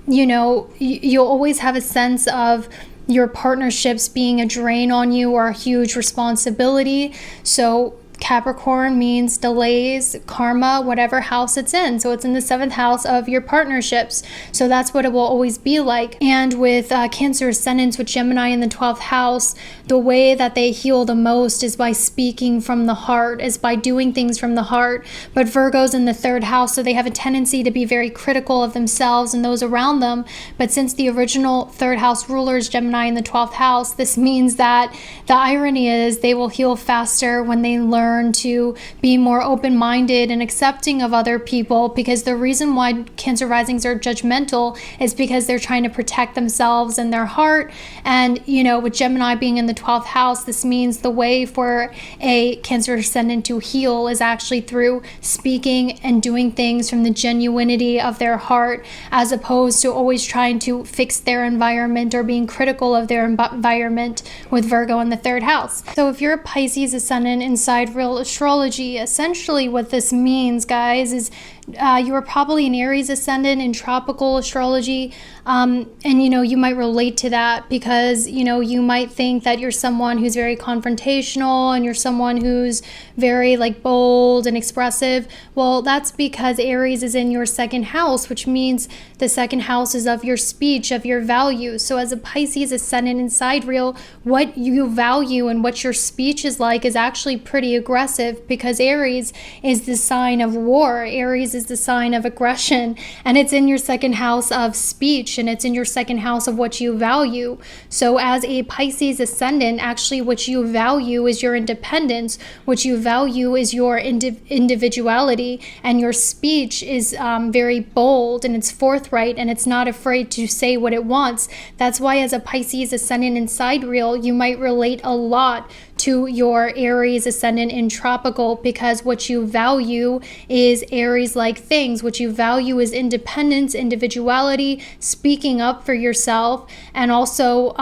Speaker 1: you'll always have a sense of your partnerships being a drain on you or a huge responsibility. So Capricorn means delays, karma, whatever house it's in. So it's in the 7th house of your partnerships. So that's what it will always be like. And with Cancer ascendants with Gemini in the 12th house, the way that they heal the most is by speaking from the heart, is by doing things from the heart. But Virgo's in the 3rd house, so they have a tendency to be very critical of themselves and those around them. But since the original 3rd house ruler is Gemini in the 12th house, this means that the irony is they will heal faster when they learn to be more open-minded and accepting of other people, because the reason why Cancer risings are judgmental is because they're trying to protect themselves and their heart. And with Gemini being in the 12th house, this means the way for a Cancer ascendant to heal is actually through speaking and doing things from the genuinity of their heart, as opposed to always trying to fix their environment or being critical of their environment with Virgo in the 3rd house. So if you're a Pisces ascendant in Sidereal Astrology, essentially what this means, guys, is you are probably an Aries ascendant in tropical astrology. And, you might relate to that because, you might think that you're someone who's very confrontational and you're someone who's very bold and expressive. Well, that's because Aries is in your second house, which means the second house is of your speech, of your values. So as a Pisces ascendant in sidereal, what you value and what your speech is like is actually pretty aggressive because Aries is the sign of war. Aries is the sign of aggression, and it's in your second house of speech, and it's in your second house of what you value. So as a Pisces ascendant, actually what you value is your independence. What you value is your individuality, and your speech is very bold, and it's forthright, and it's not afraid to say what it wants. That's why as a Pisces ascendant in sidereal, you might relate a lot to your Aries ascendant in tropical, because what you value is Aries-like things. What you value is independence, individuality, speaking up for yourself, and also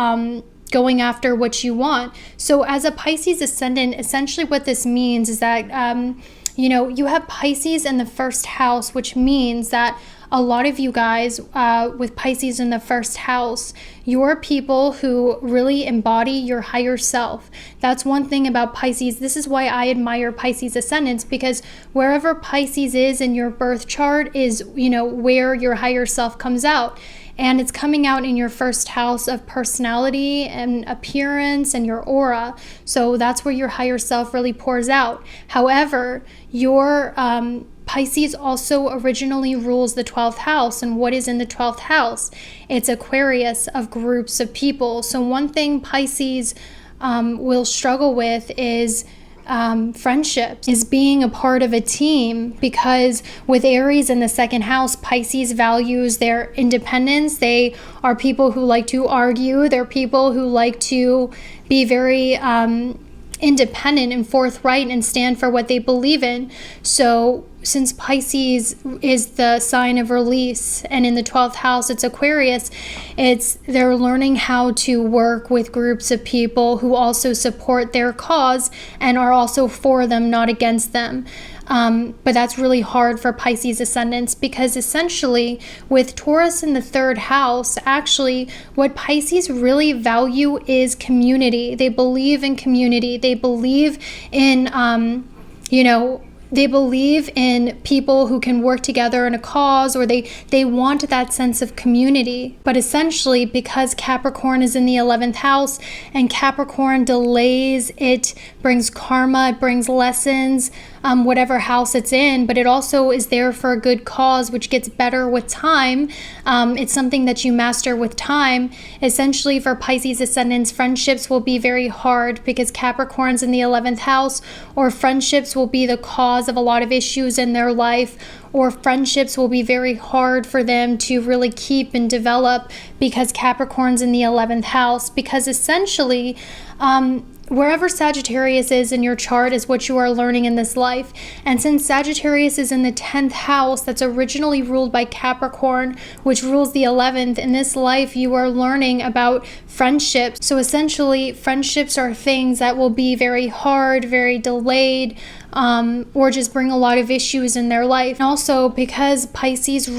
Speaker 1: going after what you want. So as a Pisces ascendant, essentially what this means is that you have Pisces in the first house, which means that a lot of you guys with Pisces in the first house, you're people who really embody your higher self. That's one thing about Pisces. This is why I admire Pisces ascendants, because wherever Pisces is in your birth chart is, where your higher self comes out. And it's coming out in your first house of personality and appearance and your aura. So that's where your higher self really pours out. However, your Pisces also originally rules the 12th house. And what is in the 12th house? It's Aquarius, of groups of people. So one thing Pisces will struggle with is friendships, is being a part of a team, because with Aries in the second house, Pisces values their independence. They are people who like to argue. They're people who like to be very independent and forthright and stand for what they believe in. So since Pisces is the sign of release, and in the 12th house it's Aquarius, they're learning how to work with groups of people who also support their cause and are also for them, not against them. But that's really hard for Pisces ascendants, because essentially with Taurus in the third house, actually what Pisces really value is community. They believe in community. They believe in, they believe in people who can work together in a cause, or they want that sense of community. But essentially, because Capricorn is in the 11th house, and Capricorn delays, it brings karma, it brings lessons, whatever house it's in, but it also is there for a good cause, which gets better with time. It's something that you master with time. Essentially, for Pisces ascendants, friendships will be very hard because Capricorn's in the 11th house, or friendships will be the cause of a lot of issues in their life, or friendships will be very hard for them to really keep and develop because Capricorn's in the 11th house. Because essentially, wherever Sagittarius is in your chart is what you are learning in this life. And since Sagittarius is in the 10th house, that's originally ruled by Capricorn, which rules the 11th, in this life you are learning about friendships. So essentially, friendships are things that will be very hard, very delayed, or just bring a lot of issues in their life. And also, because Pisces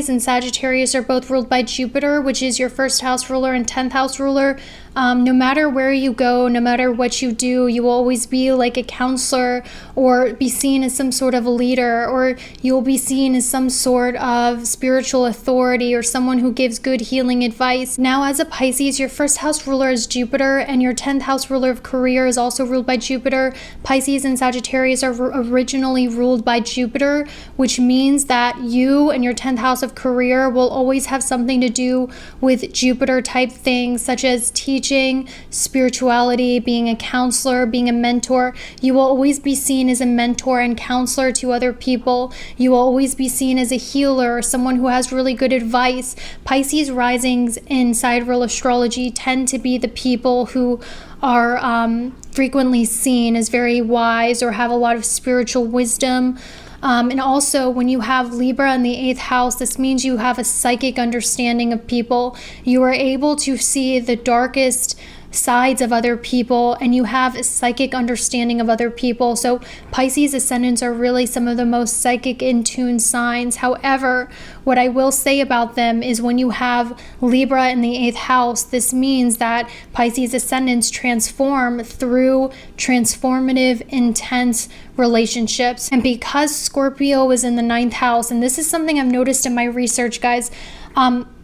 Speaker 1: and Sagittarius are both ruled by Jupiter, which is your first house ruler and 10th house ruler, no matter where you go, no matter what you do, you will always be like a counselor, or be seen as some sort of a leader, or you'll be seen as some sort of spiritual authority, or someone who gives good healing advice. Now, as a Pisces, your first house ruler is Jupiter, and your 10th house ruler of career is also ruled by Jupiter. Pisces and Sagittarius are originally ruled by Jupiter, which means that you and your 10th house of career will always have something to do with Jupiter type things, such as teaching, spirituality, being a counselor, being a mentor. You will always be seen as a mentor and counselor to other people. You will always be seen as a healer, or someone who has really good advice. Pisces risings in Sidereal Astrology tend to be the people who are frequently seen as very wise, or have a lot of spiritual wisdom. And also, when you have Libra in the 8th house, this means you have a psychic understanding of people. You are able to see the darkest sides of other people, and you have a psychic understanding of other people. So Pisces ascendants are really some of the most psychic in tune signs. However, what I will say about them is when you have Libra in the 8th house, this means that Pisces ascendants transform through transformative, intense relationships. And because Scorpio is in the 9th house, and this is something I've noticed in my research, guys,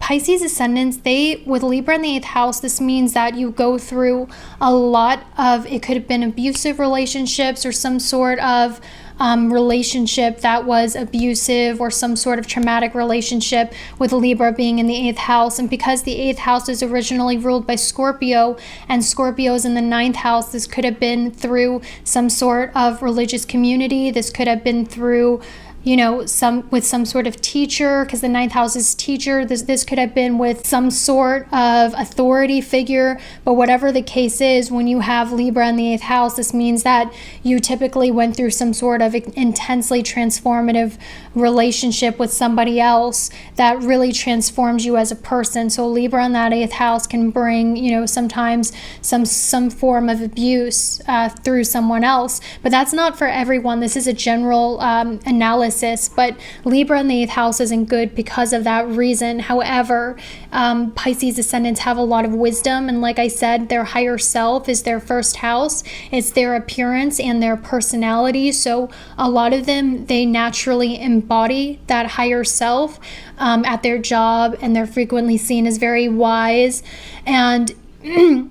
Speaker 1: Pisces ascendants, with Libra in the 8th house, this means that you go through a lot of, it could have been abusive relationships or some sort of relationship that was abusive, or some sort of traumatic relationship, with Libra being in the 8th house. And because the 8th house is originally ruled by Scorpio, and Scorpio is in the 9th house, this could have been through some sort of religious community. This could have been through, you know, with some sort of teacher, because the 9th house is teacher. This could have been with some sort of authority figure. But whatever the case is, when you have Libra in the 8th house, this means that you typically went through some sort of intensely transformative relationship with somebody else that really transforms you as a person. So Libra in that 8th house can bring, you know, sometimes some form of abuse through someone else. But that's not for everyone. This is a general analysis. But Libra in the 8th house isn't good because of that reason. However, Pisces ascendants have a lot of wisdom, and like I said, their higher self is their 1st house. It's their appearance and their personality. So a lot of them, they naturally embody that higher self at their job, and they're frequently seen as very wise. And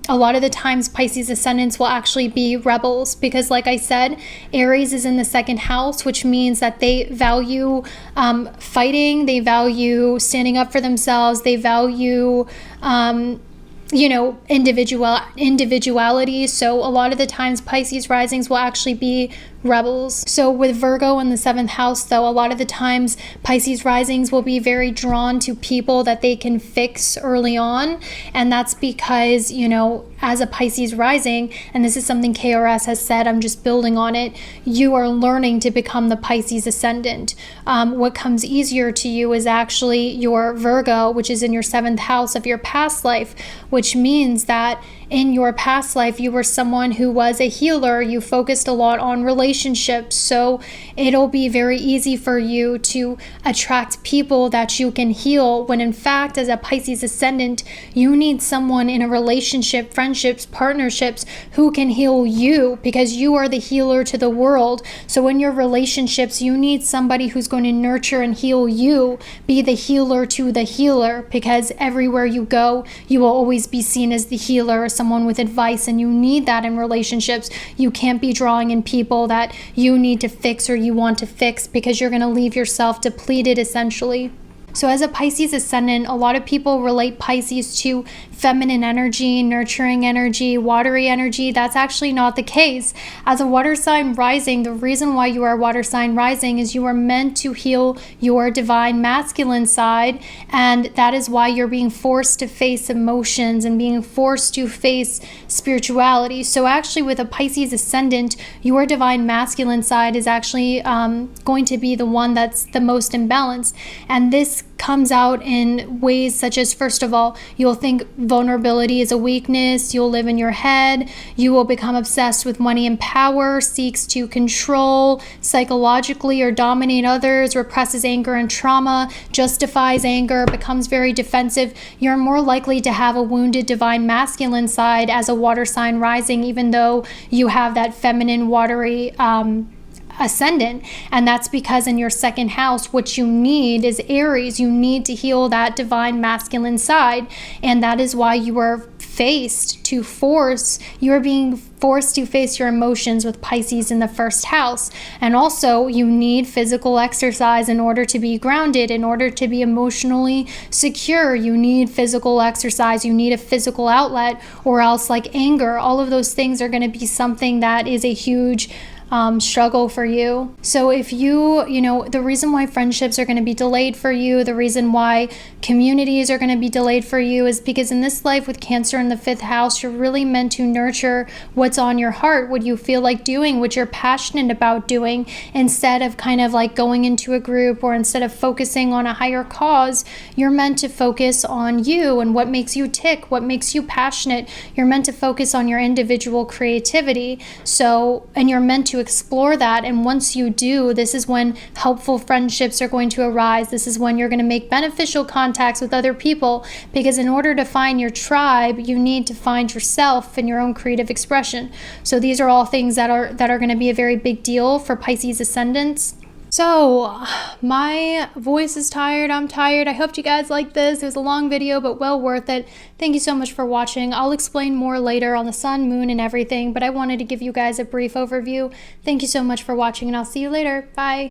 Speaker 1: a lot of the times Pisces ascendants will actually be rebels, because like I said, Aries is in the 2nd house, which means that they value fighting, they value standing up for themselves, they value you know, individuality. So a lot of the times Pisces risings will actually be rebels. So with Virgo in the 7th house, though, a lot of the times Pisces risings will be very drawn to people that they can fix early on. And that's because, you know, as a Pisces rising, and this is something KRS has said, I'm just building on it, you are learning to become the Pisces ascendant. What comes easier to you is actually your Virgo, which is in your 7th house of your past life, which means that in your past life, you were someone who was a healer. You focused a lot on relationships. So it'll be very easy for you to attract people that you can heal, when in fact, as a Pisces ascendant, you need someone in a relationship, friendships, partnerships who can heal you, because you are the healer to the world. So in your relationships, you need somebody who's going to nurture and heal you, be the healer to the healer, because everywhere you go, you will always be seen as the healer, someone with advice, and you need that in relationships. You can't be drawing in people that you need to fix or you want to fix, because you're going to leave yourself depleted essentially. So as a Pisces ascendant, a lot of people relate Pisces to feminine energy, nurturing energy, watery energy. That's actually not the case. As a water sign rising, the reason why you are a water sign rising is you are meant to heal your divine masculine side, and that is why you're being forced to face emotions and being forced to face spirituality. So actually with a Pisces ascendant, your divine masculine side is actually going to be the one that's the most imbalanced. And this comes out in ways such as, first of all, you'll think vulnerability is a weakness, you'll live in your head, you will become obsessed with money and power, seeks to control psychologically or dominate others, represses anger and trauma, justifies anger, becomes very defensive. You're more likely to have a wounded divine masculine side as a water sign rising, even though you have that feminine watery ascendant. And that's because in your 2nd house, what you need is Aries. You need to heal that divine masculine side, and that is why you are being forced to face your emotions with Pisces in the 1st house. And also you need physical exercise in order to be grounded, in order to be emotionally secure. You need physical exercise, you need a physical outlet, or else like anger, all of those things are going to be something that is a huge struggle for you. So if you know, the reason why friendships are going to be delayed for you, the reason why communities are going to be delayed for you is because in this life with Cancer in the 5th house, you're really meant to nurture what's on your heart, what you feel like doing, what you're passionate about doing, instead of kind of like going into a group, or instead of focusing on a higher cause. You're meant to focus on you and what makes you tick, what makes you passionate. You're meant to focus on your individual creativity. So, and you're meant to explore that. And once you do, this is when helpful friendships are going to arise. This is when you're going to make beneficial contacts with other people, because in order to find your tribe, you need to find yourself and your own creative expression. So these are all things that are going to be a very big deal for Pisces ascendants. So my voice is tired. I'm tired. I hope you guys liked this. It was a long video, but well worth it. Thank you so much for watching. I'll explain more later on the sun, moon, and everything, but I wanted to give you guys a brief overview. Thank you so much for watching, and I'll see you later. Bye.